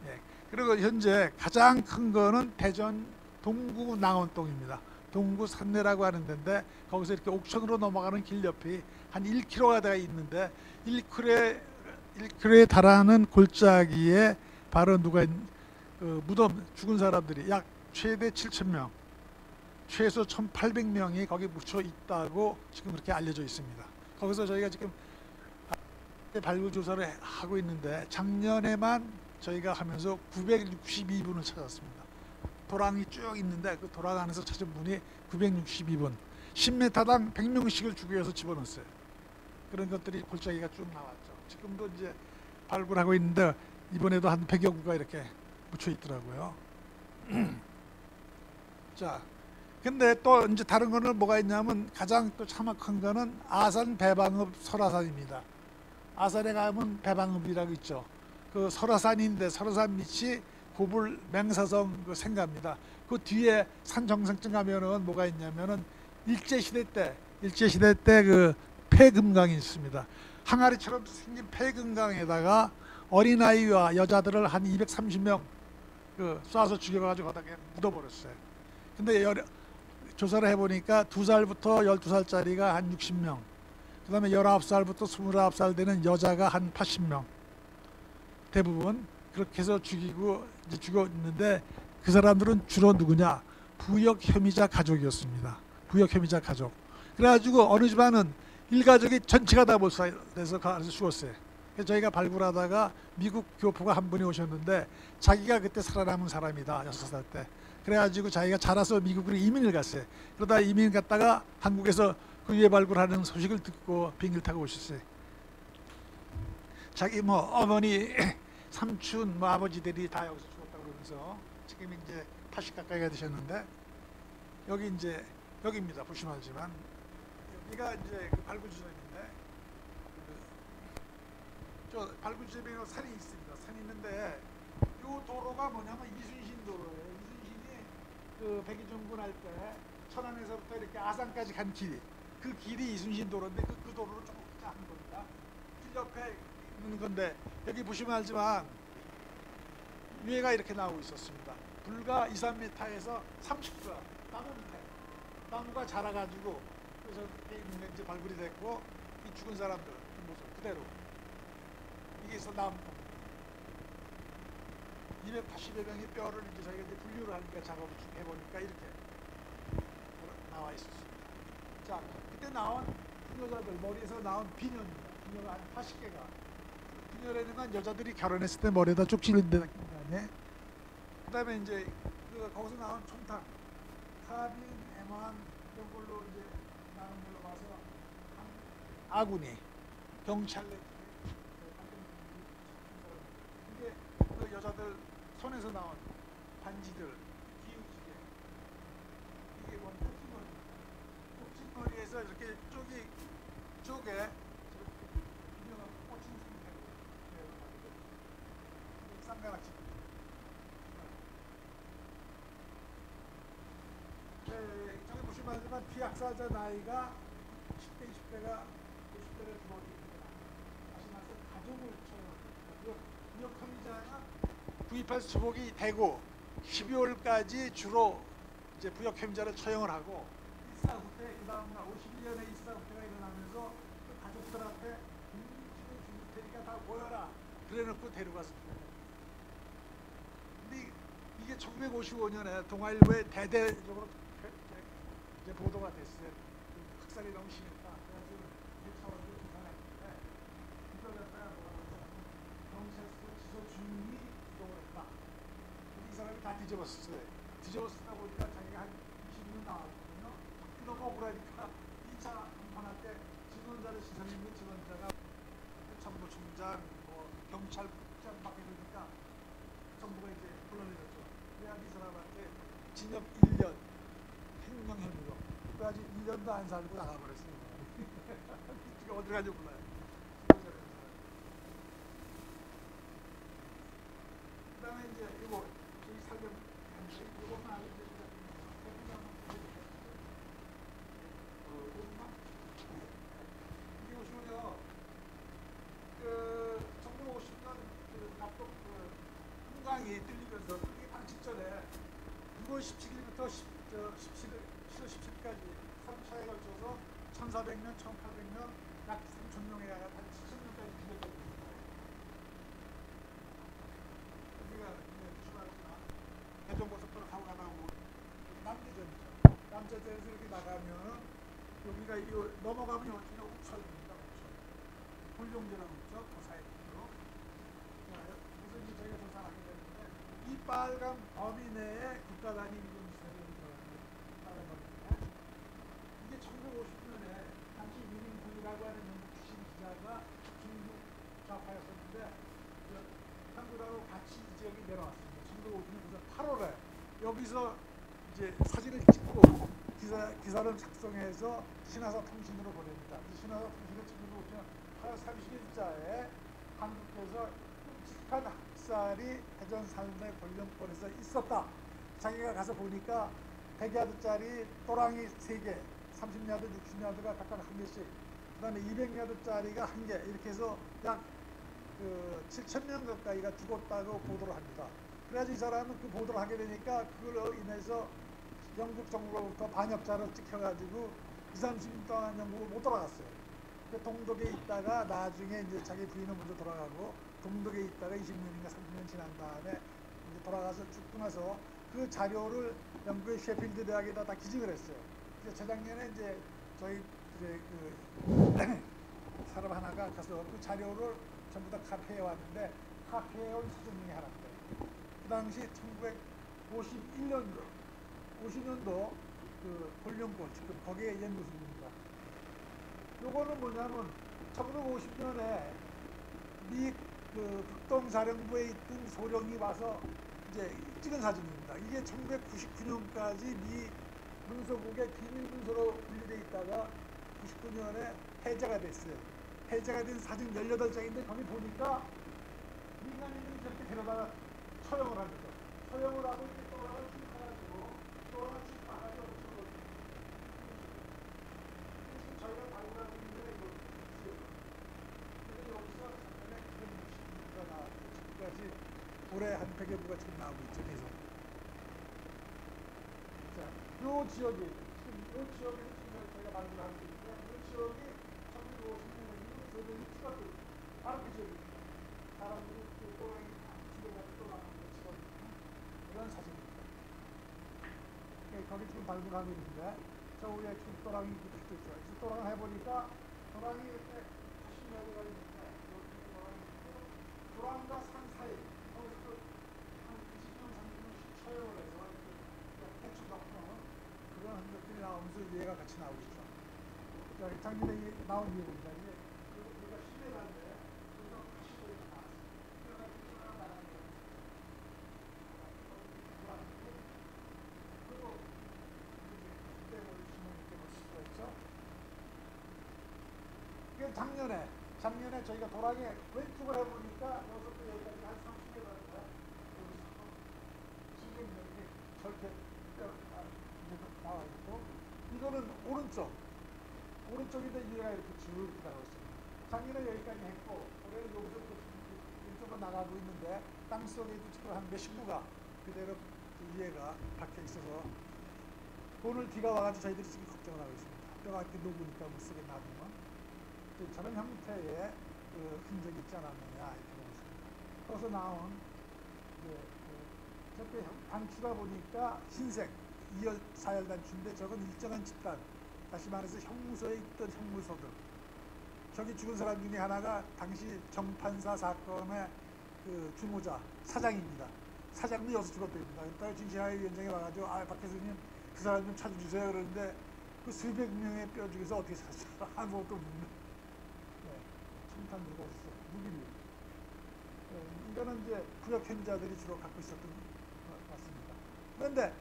예. 그리고 현재 가장 큰 거는 대전 동구 낭원동입니다. 동구 산내라고 하는 데인데 거기서 이렇게 옥천으로 넘어가는 길 옆이 한 1km가 되어 있는데 1km에 달하는 골짜기에 바로 무덤 죽은 사람들이 약 최대 7,000명, 최소 1,800명이 거기 묻혀 있다고 지금 그렇게 알려져 있습니다. 거기서 저희가 지금 발굴 조사를 하고 있는데 작년에만 저희가 하면서 962분을 찾았습니다. 도랑이 쭉 있는데 그 도랑 안에서 찾은 분이 962분, 10m당 100명씩을 주기해서 집어넣었어요. 그런 것들이 골짜기가 쭉 나왔죠. 지금도 이제 발굴하고 있는데 이번에도 한 100여 구가 이렇게 묻혀 있더라고요. 자, 근데 또 이제 다른 거는 뭐가 있냐면 가장 또 참혹한 거는 아산 배방읍 설화산입니다. 아산에 가면 배방읍이라고 있죠. 그 설화산인데 설화산 밑이 고불 맹사성 그 생가입니다. 그 뒤에 산 정상쯤 가면은 뭐가 있냐면은 일제시대 때 그 폐금강이 있습니다. 항아리처럼 생긴 폐금강에다가 어린아이와 여자들을 한 230명 그 쏴서 죽여가지고 거기다 그냥 묻어버렸어요. 근데 조사를 해보니까 2살부터 12살짜리가 한 60명, 그 다음에 19살부터 29살 되는 여자가 한 80명, 대부분 그렇게 해서 죽이고 이제 죽였는데 그 사람들은 주로 누구냐? 부역 혐의자 가족이었습니다. 부역 혐의자 가족. 그래가지고 어느 집안은 일가족이 전체가 다 몰살돼서 가서 죽었어요. 그래서 저희가 발굴하다가 미국 교포가 한 분이 오셨는데 자기가 그때 살아남은 사람이다, 6살 때. 그래가지고 자기가 자라서 미국으로 이민을 갔어요. 그러다 이민 갔다가 한국에서 그 유해 발굴하는 소식을 듣고 비행기를 타고 오셨어요. 자기 뭐 어머니, 삼촌, 뭐 아버지들이 다 여기서 죽었다고 그러면서 지금 이제 80 가까이가 되셨는데 여기 이제 여기입니다. 보시면 알지만 여기가 이제 그 발굴 지점인데 저 발굴 지점에 산이 있습니다. 산이 있는데 이 도로가 뭐냐면 이순신 도로예요. 이순신이 그 백의종군 할 때 천안에서부터 이렇게 아산까지 간 길, 그 길이 이순신 도로인데 그 도로를 조금 한 겁니다. 길 옆에 있는 건데 여기 보시면 알지만 유해가 이렇게 나오고 있었습니다. 불과 2, 3m에서 30가 나무 밑에 나무가 자라가지고 그래서 이제 발굴이 됐고 이 죽은 사람들 모습 그대로 이게서 나온 겁니다. 280여 명의 뼈를 이제 저희가 이제 분류를 하니까 작업을 해보니까 이렇게 나와 있었습니다. 자, 그때 나온 여자들 머리에서 나온 비녀입니다. 비녀가 한 80개가. 비녀라는 여자들이 결혼했을 때 머리에다 쭉 찔린 데 다음에 그다음에 이제 거기서 나온 촌탕, 카빈, M1 이런 걸로 이제 나온 걸로 봐서 아군이 경찰에 이게 그 여자들 손에서 나온 반지들, 기우지게 이게 뭐 꼭지머리에서 이렇게 쪽에 꽂힌 상태로 쌍가락지. 저기 보시면 알지만 피학사자 나이가 10대, 20대가 50대를 주어집니다. 다시 말해서 가족을 처형. 부역 혐의자가 구입할 수복이 되고 12월까지 주로 이제 부역 혐의자를 처형을 하고 일사후 때 그 다음날 51년에 일사후 때가 일어나면서 그 가족들한테 국민집에 죽을 테니까 다 모여라 그래놓고 데려가서 근데 이게 1955년에 동아일보에 대대적으로 이제 보도가 됐어요. 학살이 너무 심했다. 그래가지고 이게 차원으로 조사가 했는데 이걸 갖다가 경찰서 지소 주임이 이동을 했다. 이 사람이 다 뒤집었어요. 뒤집었다 보니까 자기가 한 20년 나왔거든요. 너무 억울하니까 2차 공판할 때 증언자를 신청했는데 증언자가 정부총장, 뭐 경찰국장 막 이러니까 정부가 이제 불러내렸죠. 그래야 이 사람한테 징역 1년 횡령 혐의로. 그래가지고 1년도 안 살고 나가버렸어요. 지금 어디 가는지 몰라요. 그 다음에 이제 이거 저기 살면 이것만 알고 이게 보시면요, 그 1950년 그 납독 그 한강이 뚫리면서 뚫리기 바로 직전에 6월 17일부터 7월 17일까지 3차에 걸쳐서 1400명, 1800명, 약 3000명에 한 7000명까지 죽였거든요. 우리가 주말이나 대전고속도로 가고 가다가 남대전이죠. 남대전에서 이렇게 나가면 여기가 이거 넘어가면 여기가 우철입니다. 우철. 홀룡제라고 있죠. 그 사이로. 무슨 이제 저희가 조사하게 되는데 이 빨간 범위 내에 국가단위 임금시설이 들어가는 빨간 범위. 이게 1950년에 당시 유민군이라고 하는 영국 출신 기자가 중국 좌파였었는데 한국하고 같이 이 지역에 내려왔습니다. 1950년 8월에 여기서 이제 사진을 찍고 기사를 작성해서 신화사 통신으로 보냅니다. 이 신화사 통신을 1950년 8월 30일자에 한국에서 끔찍한 학살이 대전 산내 권령권에서 있었다. 자기가 가서 보니까 100야드짜리 또랑이 3개, 30야드, 60야드가 각각 한 개씩, 그 다음에 200야드짜리가 한 개, 이렇게 해서 약 7,000명 가까이가 죽었다고 보도를 합니다. 그래가지고 이 사람은 그 보도를 하게 되니까 그걸로 인해서 영국 정부로부터 반역자로 찍혀가지고 20, 30년 동안 영국을 못 돌아갔어요. 동독에 있다가 나중에 이제 자기 부인은 먼저 돌아가고 동독에 있다가 20년인가 30년 지난 다음에 이제 돌아가서 죽고 나서 그 자료를 영국의 셰필드 대학에다 다 기증을 했어요. 그래서 재작년에 이제 저희 이제 그 사람 하나가 가서 그 자료를 전부 다 카피해 왔는데 카피해온 사진 중에 하나인데 그 당시 1951년도 50년도 그 홀령권 지금 거기에 연구소입니다. 요거는 뭐냐면 1950년에 미 그 북동사령부에 있던 소령이 와서 이제 찍은 사진입니다. 이게 1999년까지 미 문서국의 비밀 문서로 분리돼 있다가 99년에 해제가 됐어요. 해제가 된 사진 18장인데 거기 보니까 민간인들이 저렇게 데려다가 처형을 합니다. 처형을 하고 이렇게 또랑을 쭉 가가지고 또랑을 쭉 봐가지고 지금 저희가 발굴하고 있는 게 이거 그래서 여기서 작년에 260부가 나왔고 지금까지 올해 한 100여 부가 지금 나오고 있죠. 계속. 자, 요 지역이 지금 요 지역에서 지금 저희가 발굴하고 있는데 요 지역이 1950년에 소련이 찍었던 바로 그 지역입니다. 사람들이 그 또랑이 죽여가지고 또 나가는 거 찍어있는 그런 사진입니다. 거기 지금 발굴하고 있는데 저 위에 지금 또랑이 붙어 있어요. 그래서 또랑 해보니까 또랑이 이렇게 80야드가 있는데 여기 또랑이 있고 또랑과 산 사이 거기서 한 20년, 30년 처형을 해서 이렇게 대충 덮는 그런 흔적들이 나오면서 얘가 같이 나오고 있죠. 자, 작년에 나온 이유입니다. 이게 우리가 심해가는데 여기서 가시고 이렇게 나왔어요. 그래가지고 또랑 나가는 거예요. 그리고 그때 보시면 이렇게 볼 수가 있죠. 이게 작년에 저희가 도랑에 왼쪽을 해보니까 여기서부터 여기까지 한 30개 가는데 여기서 지금 이렇게 저렇게 나와 있고 이거는 오른쪽인데 위에가 이렇게 쭉 나가고 있습니다. 작년에 여기까지 했고 올해는 여기서부터 왼쪽으로 나가고 있는데 땅속에도 지금 한 몇십 부가 그대로 위에가 박혀 있어서 오늘 비가 와가지고 저희들이 지금 걱정을 하고 있습니다. 뼈가 이렇게 녹으니까 못 쓰게 놔두면 저런 형태의 그 흔적이 있지 않았느냐 이렇게 보고 있습니다. 거기서 나온 저렇게 단추다 보니까 흰색 2열 4열 단추인데 저건 일정한 집단, 다시 말해서 형무소에 있던 형무소들. 저기 죽은 사람 중에 하나가 당시 정판사 사건의 그 주모자 사장입니다. 사장도 여기서 죽었답니다. 그러니까 진시하위원장이 와가지고 박 교수님 그 사람 좀 찾아주세요 그러는데 그 수백 명의 뼈 중에서 어떻게 찾았어? 아무것도 없는. 청탄 누가 있어? 무기류. 이거는 이제 부역행자들이 주로 갖고 있었던 것 같습니다. 그런데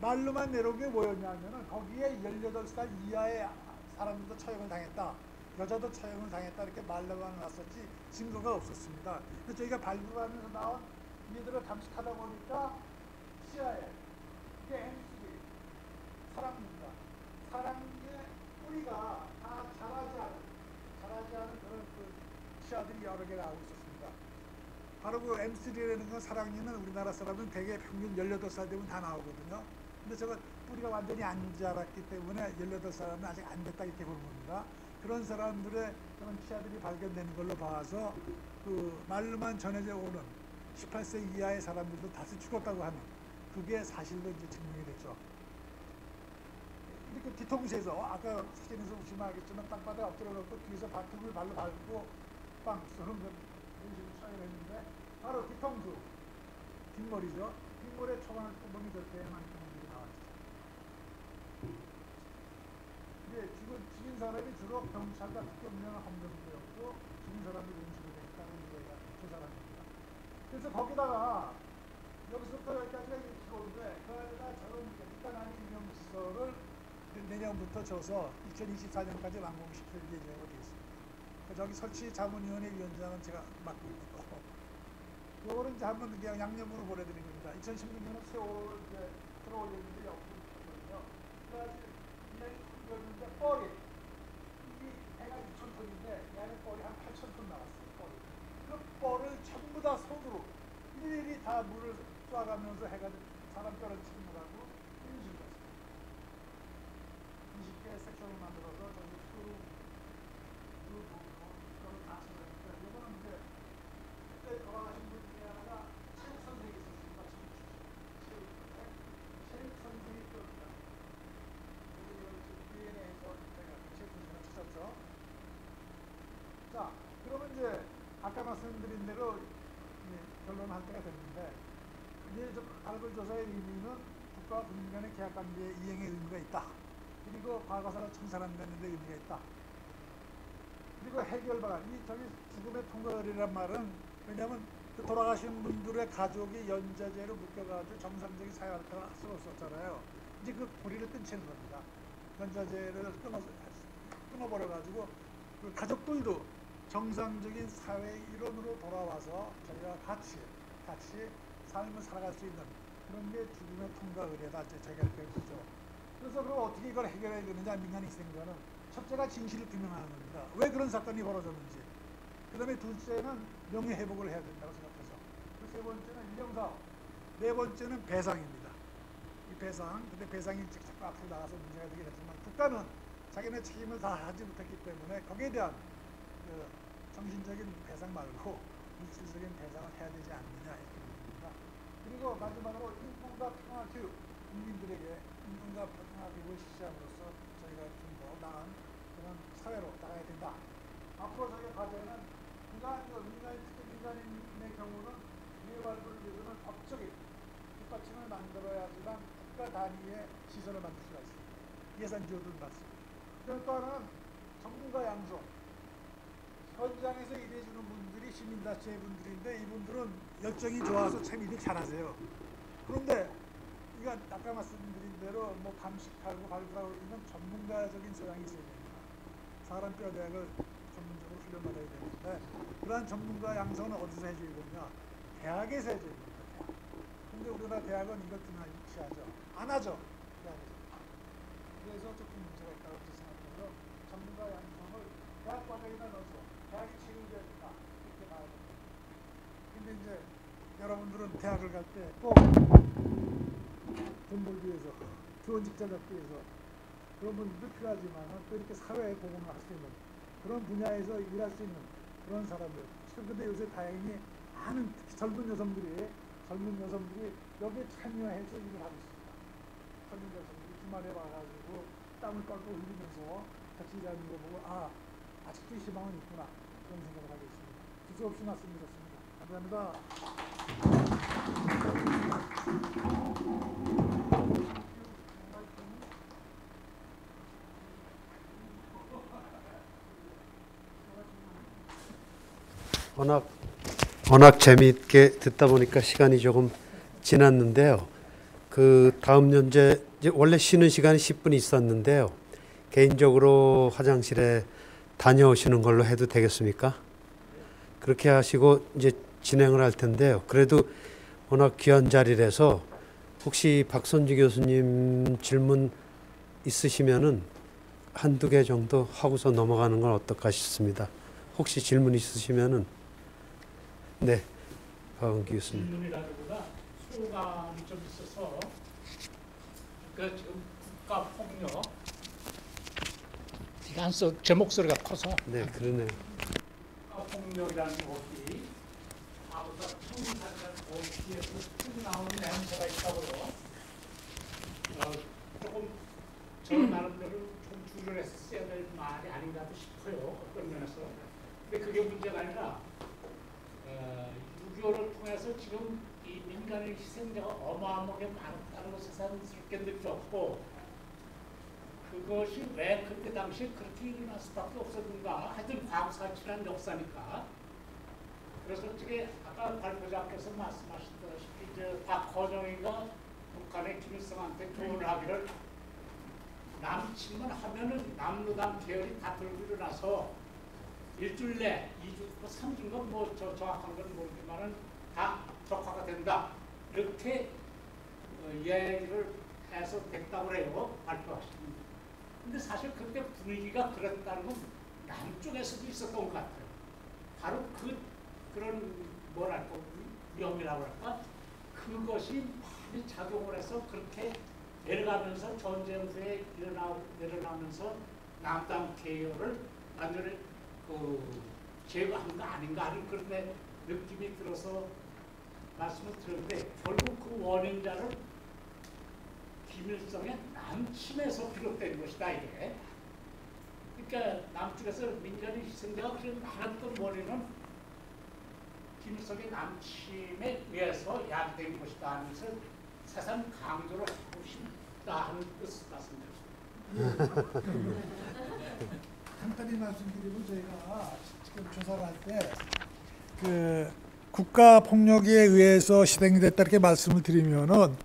말로만 내려온 게 뭐였냐면은 거기에 18살 이하의 사람들도 처형을 당했다. 여자도 처형을 당했다. 이렇게 말로만 났었지 증거가 없었습니다. 그래서 저희가 발굴하면서 나온 이들을 감식하다 보니까 CIA, 이게 M3, 사랑입니다. 사랑의 뿌리가 다 자라지 않은 그런 그 치아들이 여러 개가 나오고 있었습니다. 바로 그 M3라는 건 사랑니는 우리나라 사람은 대개 평균 18살 되면 다 나오거든요. 근데 저거 뿌리가 완전히 안 자랐기 때문에 18살은 아직 안 됐다 이렇게 보는 겁니다. 그런 사람들의 그런 치아들이 발견되는 걸로 봐서 그 말로만 전해져 오는 18세 이하의 사람들도 다수 죽었다고 하는 그게 사실로 이제 증명이 됐죠. 이렇게 뒤통수에서 아까 사진에서 보시면 알겠지만 땅바닥에 엎드려 놓고 뒤에서 발톱을 발로 밟고 빵 쏘는 건 이런 식으로 처형을 했는데 바로 뒤통수, 뒷머리죠. 뒷머리에 초반을 구멍이 저렇게 많은 구멍들이 나왔죠. 이게 죽인 사람이 주로 경찰과 특경면허 검정부였고 죽인 사람이 음식을 했다는 얘기가 조사랍니다. 그래서 거기다가 여기서부터 여기까지가 기록인데 그러다 저런 일단 유명시설을 내년부터 줘서 2024년까지 완공시킬 예정으로 되어 있습니다. 저기 설치 자문위원회 위원장은 제가 맡고 있고 요거는 이제 한번 그냥 양념으로 보내드린 겁니다. 2016년에 세월을 이제 들어올 예정들이 없거든요. 그래가지고 그냥 풀렸는데 뻘이 이게 해가 6,000톤인데 얘는 뻘이 한 8,000톤 나왔어요. 그 뻘을 전부 다 손으로 일일이 다 물을 쏴가면서 해가 사람 뼈를 침몰하고 이런 식으로 했어요. 20개 섹션을 만들어서 저기 그 부분을 다 쳐내니까 이거는 이제 그때 돌아가신 분 중에 하나가 체육 선생이 있었습니다. 체육 선생이 있거든요. DNA에서 제가 체육 선생을 찾았죠. 자, 그러면 이제 아까 말씀드린 대로 결론할 때가 됐는데 이제 발굴 조사의 의미는 국가와 국민 간의 계약관계의 이행의 의미가 있다. 그리고 과거사를 청산한다는 데 의미가 있다. 그리고 해결 방안, 저기 죽음의 통과의란 말은 왜냐하면 그 돌아가신 분들의 가족이 연좌제로 묶여가지고 정상적인 사회활동을 할 수가 없었잖아요. 이제 그 고리를 끊치는 겁니다. 연좌제를 끊어버려가지고 그 가족들도 정상적인 사회의 일원으로 돌아와서 저희가 같이 삶을 살아갈 수 있는 그런 게 죽음의 통과 의례다. 저희가 이렇게 보죠. 그래서 그럼 어떻게 이걸 해결해야 되느냐, 민간이 희생자는 첫째가 진실을 규명하는 겁니다. 왜 그런 사건이 벌어졌는지. 그 다음에 둘째는 명예회복을 해야 된다고 생각해서. 세 번째는 인정사업. 네 번째는 배상입니다. 이 배상. 근데 배상이 자꾸 앞으로 나가서 문제가 되긴 했지만 국가는 자기네 책임을 다 하지 못했기 때문에 거기에 대한 그 정신적인 배상 말고 물질적인 배상을 해야 되지 않느냐 이렇게 봅니다. 그리고 마지막으로 인권과 평화 교육, 국민들에게 인권과 평화 교육을 실시함으로써 저희가 좀 더 나은 그런 사회로 나가야 된다. 앞으로 저희가 과제는 민간인의 경우는 미발굴을 위해서는 법적인 뒷받침을 만들어야지만 국가 단위의 시설을 만들 수가 있습니다. 예산 지원을 받습니다. 그리고 또 하나는 전문가 양성. 현장에서 일해주는 분들이 시민단체 분들인데 이분들은 열정이 좋아서 참 일을 잘하세요. 그런데 이거 아까 말씀드린 대로 뭐 감식하고 발굴하고 이런 전문가적인 소양이 있어야 됩니다. 사람 뼈 대학을 전문적으로 훈련받아야 되는데 그러한 전문가 양성은 어디서 해줘야 되냐? 대학에서 해줘야 됩니다. 대학. 근데 우리나라 대학은 이것 좀 무시하죠. 안 하죠. 대학에서. 그래서 조금 문제가 있다고 생각해요. 전문가 양성을 대학 과정에다 넣어서 대학이 책임져야 된다. 이렇게 봐야 됩니다. 근데 이제 여러분들은 대학을 갈 때 꼭 돈 벌기 위해서, 좋은 직장 잡기 위해서 그런 분들도 필요하지만 또 이렇게 사회에 공헌을 할 수 있는 그런 분야에서 일할 수 있는 그런 사람들. 근데 요새 다행히 많은 젊은 여성들이 여기에 참여해서 일을 하고 있습니다. 젊은 여성들이 주말에 와가지고 땀을 뻘뻘 흘리면서 같이 일하는 거 보고 아직도 희망은 있구나 그런 생각을 하고 있습니다. 주저 없이 말씀드렸습니다. 감사합니다. 워낙 재미있게 듣다 보니까 시간이 조금 지났는데요. 그 다음 연재 이제 원래 쉬는 시간이 10분 있었는데요. 개인적으로 화장실에 다녀오시는 걸로 해도 되겠습니까? 그렇게 하시고 이제 진행을 할 텐데요. 그래도 워낙 귀한 자리라서 혹시 박선주 교수님 질문 있으시면은 한두 개 정도 하고서 넘어가는 건 어떨까 싶습니다. 혹시 질문 있으시면은 네, 박원기 교수님. 질문이라기보다 소감이 좀 있어서 그 지금 국가폭력 제 목소리가 커서 네, 그러네요. 국가폭력이라는 것이 아보다 청사가 어디에서 쭉 나오는 냄새가 있다고요. 조금 저 나름대로 좀 줄을 했어야 될 말이 아닌가도 싶어요. 어떤 면에서. 근데 그게 문제가 아니라 6.25를 통해서 지금 이 민간의 희생자가 어마어마하게 많다는 것을 새삼스럽게 느꼈고, 그것이 왜 그때 당시에 그렇게 일어날 수밖에 없었는가. 하여튼 과거사실한 역사니까. 그래서 어떻게 아까 발표자께서 말씀하셨다시피 이제 박헌영이가 북한의 김일성한테 조언을 하기를 남침만 하면은 남루당 계열이 다 들고 일어나서 일주일 내, 2주, 3주인가 뭐 정확한 건 모르지만은 다 적화가 된다. 이렇게 얘기를 해서 됐다고 해요. 발표하십니다. 근데 사실 그때 분위기가 그랬다는 건 남쪽에서도 있었던 것 같아요. 바로 그런 뭐랄까 위험이라고 할까? 그것이 많이 작용을 해서 그렇게 내려가면서 전쟁 후에 내려나면서 남당 계열을 완전히 제거한 거 아닌가 하는 그런 느낌이 들어서 말씀을 드렸는데, 결국 그 원인자를 김일성의 남침에서 비롯된 것이다 이게. 그러니까 남쪽에서 민간의 희생자가 그렇게 많았던 원인은 김일성의 남침에 의해서 야기된 것이다 하면서 세상 강조를 하고 싶다 하는 뜻을 말씀드렸습니다. 간단히 말씀드리면 저희가 지금 조사를 할 때 그 국가 폭력에 의해서 실행이 됐다 이렇게 말씀을 드리면은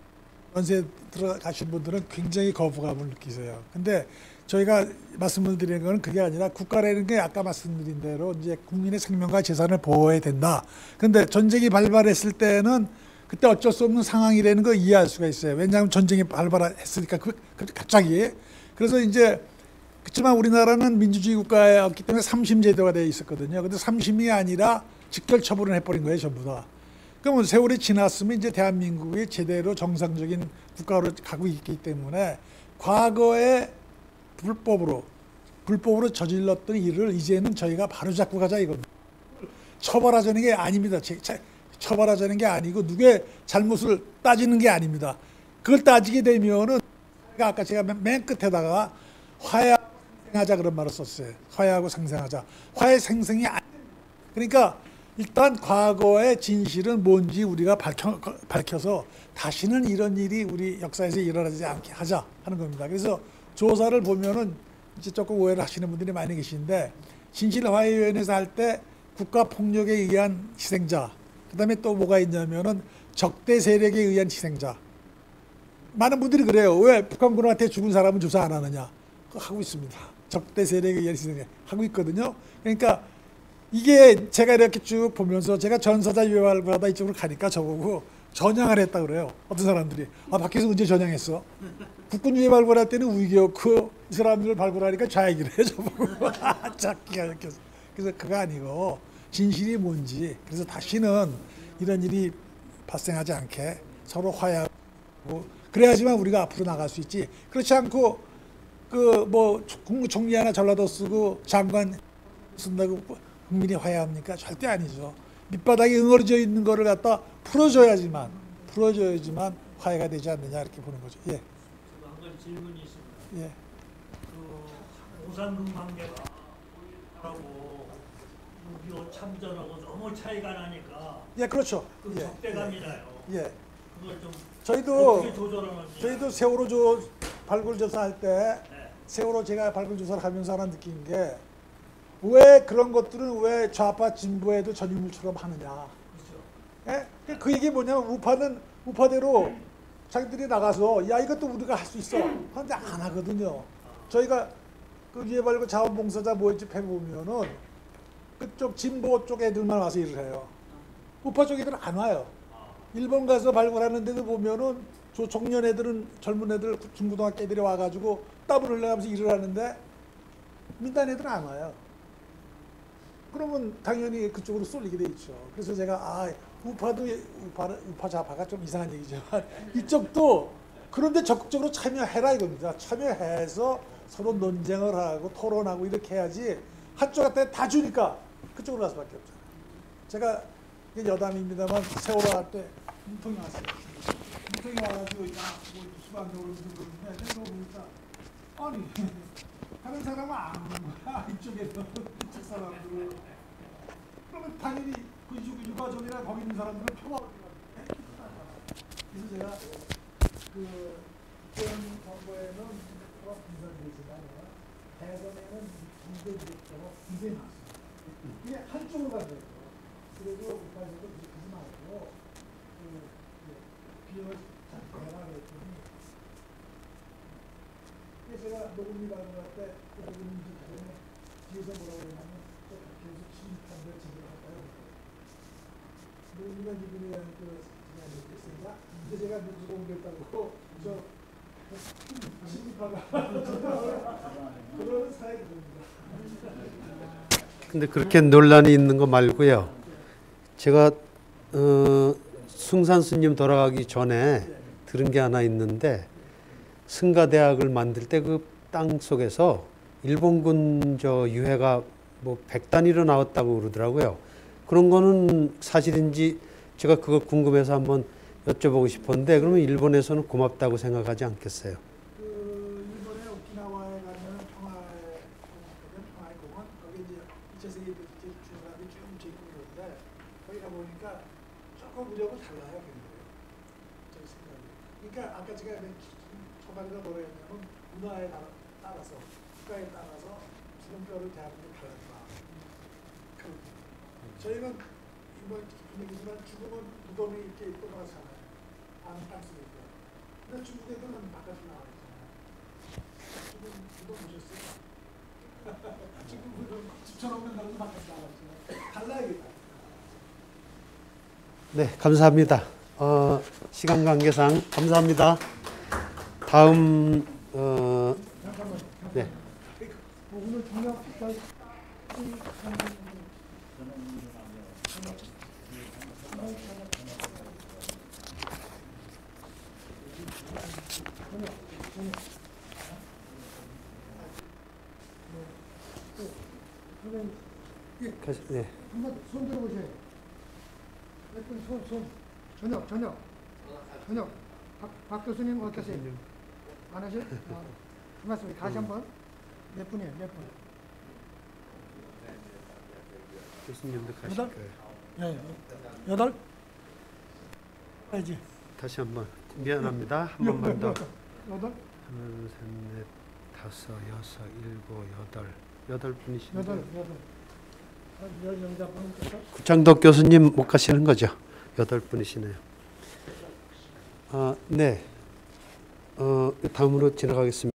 연세 들어가신 분들은 굉장히 거부감을 느끼세요. 근데 저희가 말씀을 드리는 건 그게 아니라 국가라는 게 아까 말씀드린 대로 이제 국민의 생명과 재산을 보호해야 된다. 근데 전쟁이 발발했을 때는 그때 어쩔 수 없는 상황이라는 걸 이해할 수가 있어요. 왜냐하면 전쟁이 발발했으니까 갑자기. 그래서 이제 그렇지만 우리나라는 민주주의 국가였기 때문에 삼심제도가 되어 있었거든요. 근데 삼심이 아니라 직결 처분을 해버린 거예요, 전부 다. 그러면 세월이 지났으면 이제 대한민국이 제대로 정상적인 국가로 가고 있기 때문에 과거에 불법으로 저질렀던 일을 이제는 저희가 바로잡고 가자 이겁니다. 처벌하자는 게 아닙니다. 처벌하자는 게 아니고 누구의 잘못을 따지는 게 아닙니다. 그걸 따지게 되면은 아까 제가 맨 끝에다가 화해하고 상생하자 그런 말을 썼어요. 화해하고 상생하자. 화해 상생이 아니. 그러니까 일단 과거의 진실은 뭔지 우리가 밝혀서 다시는 이런 일이 우리 역사에서 일어나지 않게 하자 하는 겁니다. 그래서 조사를 보면은 이제 조금 오해를 하시는 분들이 많이 계신데, 진실화해위원회에서 할 때 국가 폭력에 의한 희생자, 그다음에 또 뭐가 있냐면은 적대 세력에 의한 희생자. 많은 분들이 그래요. 왜 북한군한테 죽은 사람은 조사 안 하느냐? 하고 있습니다. 적대 세력에 의한 희생자 하고 있거든요. 그러니까 이게 제가 이렇게 쭉 보면서 제가 전사자 유혈 받아 이쪽으로 가니까 저보고 전향을 했다 그래요. 어떤 사람들이. 밖에서 언제 전향했어? 국군 유해 발굴할 때는 우익이었고 이 사람들을 발굴하니까 좌익이래 저보고. 작기가 이렇게서. 그래서 그거 아니고 진실이 뭔지, 그래서 다시는 이런 일이 발생하지 않게 서로 화해하고 그래야지만 우리가 앞으로 나갈 수 있지. 그렇지 않고 그 뭐 국무총리 하나 전라도 쓰고 장관 쓴다고 국민이 화해합니까? 절대 아니죠. 밑바닥에 응어리져 있는 거를 갖다 풀어줘야지만 화해가 되지 않느냐 이렇게 보는 거죠. 예. 한 가지 질문이 있습니다. 예. 그 오산군 관계가 우리나라하고 6.25 참전하고 너무 차이가 나니까 예, 그렇죠. 그 예. 적대감이 나요. 예. 그걸 좀 저희도 어떻게 조절하는지. 저희도 세월호 발굴 조사할 때 네. 세월호 제가 발굴 조사를 하면서 하나 느낀 게, 왜 그런 것들은 왜 좌파 진보에도 전유물처럼 하느냐. 그렇죠. 예? 그 얘기 뭐냐면 우파대로 자기들이 나가서 야 이것도 우리가 할 수 있어. 그런데 안 하거든요. 저희가 그 유해발굴 자원봉사자 모집 해보면은 그쪽 진보 쪽 애들만 와서 일을 해요. 우파 쪽 애들은 안 와요. 일본 가서 발굴하는 데도 보면은 저 청년 애들은 젊은 애들 중고등학교 애들이 와가지고 땀을 흘려가면서 일을 하는데 민단 애들은 안 와요. 그러면 당연히 그쪽으로 쏠리게 돼 있죠. 그래서 제가 우파 좌파가 좀 이상한 얘기지만 이쪽도 그런데 적극적으로 참여해라 이겁니다. 참여해서 서로 논쟁을 하고 토론하고 이렇게 해야지 한쪽한테 다 주니까 그쪽으로 갈 수밖에 없잖아요. 제가 이게 여담입니다만 세월호 할 때 문통이 왔어요. 문통이 와가지고 야뭐 수반적으로 그러는데 내가 보니까 아니 다른 사람은 안 오는 거야. 이쪽에서 이쪽 사람들. 그러면 당연히 그 유가족이나 거기 있는 사람들은 평화를 해야 그래서 제가 그 이번 선거에는 평화 분산되지만 대선에는 분배적으로 굉장히 많습니다. 이게 한쪽으로 가죠. 그래도 우파적으로 그러지 말고 비용을 잘 내라 그랬더니 제가 녹음이 발표할 때 녹음이 전에 뒤에서 뭐라고 그러냐면 계속 침입한들 지금 할까요? 녹음이가 이분에 대한 그 있습니다. 이제 제가 누구 공개했다고 저 침입하다 그런 사회입니다. 근데 그렇게 논란이 있는 거 말고요. 제가 숭산 스님 돌아가기 전에 들은 게 하나 있는데 승가대학을 만들 때 그 땅 속에서 일본군 유해가 뭐 100단위로 나왔다고 그러더라고요. 그런 거는 사실인지 제가 그거 궁금해서 한번 여쭤보고 싶었는데 그러면 일본에서는 고맙다고 생각하지 않겠어요? 그 일본의 오키나와에 가면 평화의 공원 거기 이제 2차 세계 대전 주요사람이 쭉 뭉쳐 있고 그러는데 거기 가 보니까 조금 우려가 달라요. 제 생각이. 그러니까 아까 제가 초반에 뭐라 했냐면 문화에 따라서 국가에 따라서 주름뼈를 대하는 게 달라진다. 저희는 이번 분위기지만 중국은 무덤이 이렇게 있고 그렇잖아요. 아는 땅 속에 있고. 근데 중국 애들은 바깥으로 나와 있잖아요. 지금 무덤 보셨어요? 지금 무덤 집처럼 나오고 바깥으로 나와 있잖아요. 달라야겠다. 네, 감사합니다. 시간 관계상 감사합니다. 다음 네. 오늘 중요한 네. 한번 손 들어보세요. 저녁. 박 교수님 어떠세요? 안 하세요? 고맙습니다. 다시 한번. 몇 분이에요? 몇 분? 교수님도 가실 여덟? 거예요. 예, 8? 해야지. 다시 한번 미안합니다. 한 번만 더. 8? 하나, 셋, 넷, 다섯, 여섯, 일곱, 여덟 분이신데. 8. 열영자분 구창덕 교수님 못 가시는 거죠? 8분이시네요. 네. 다음으로 지나가겠습니다.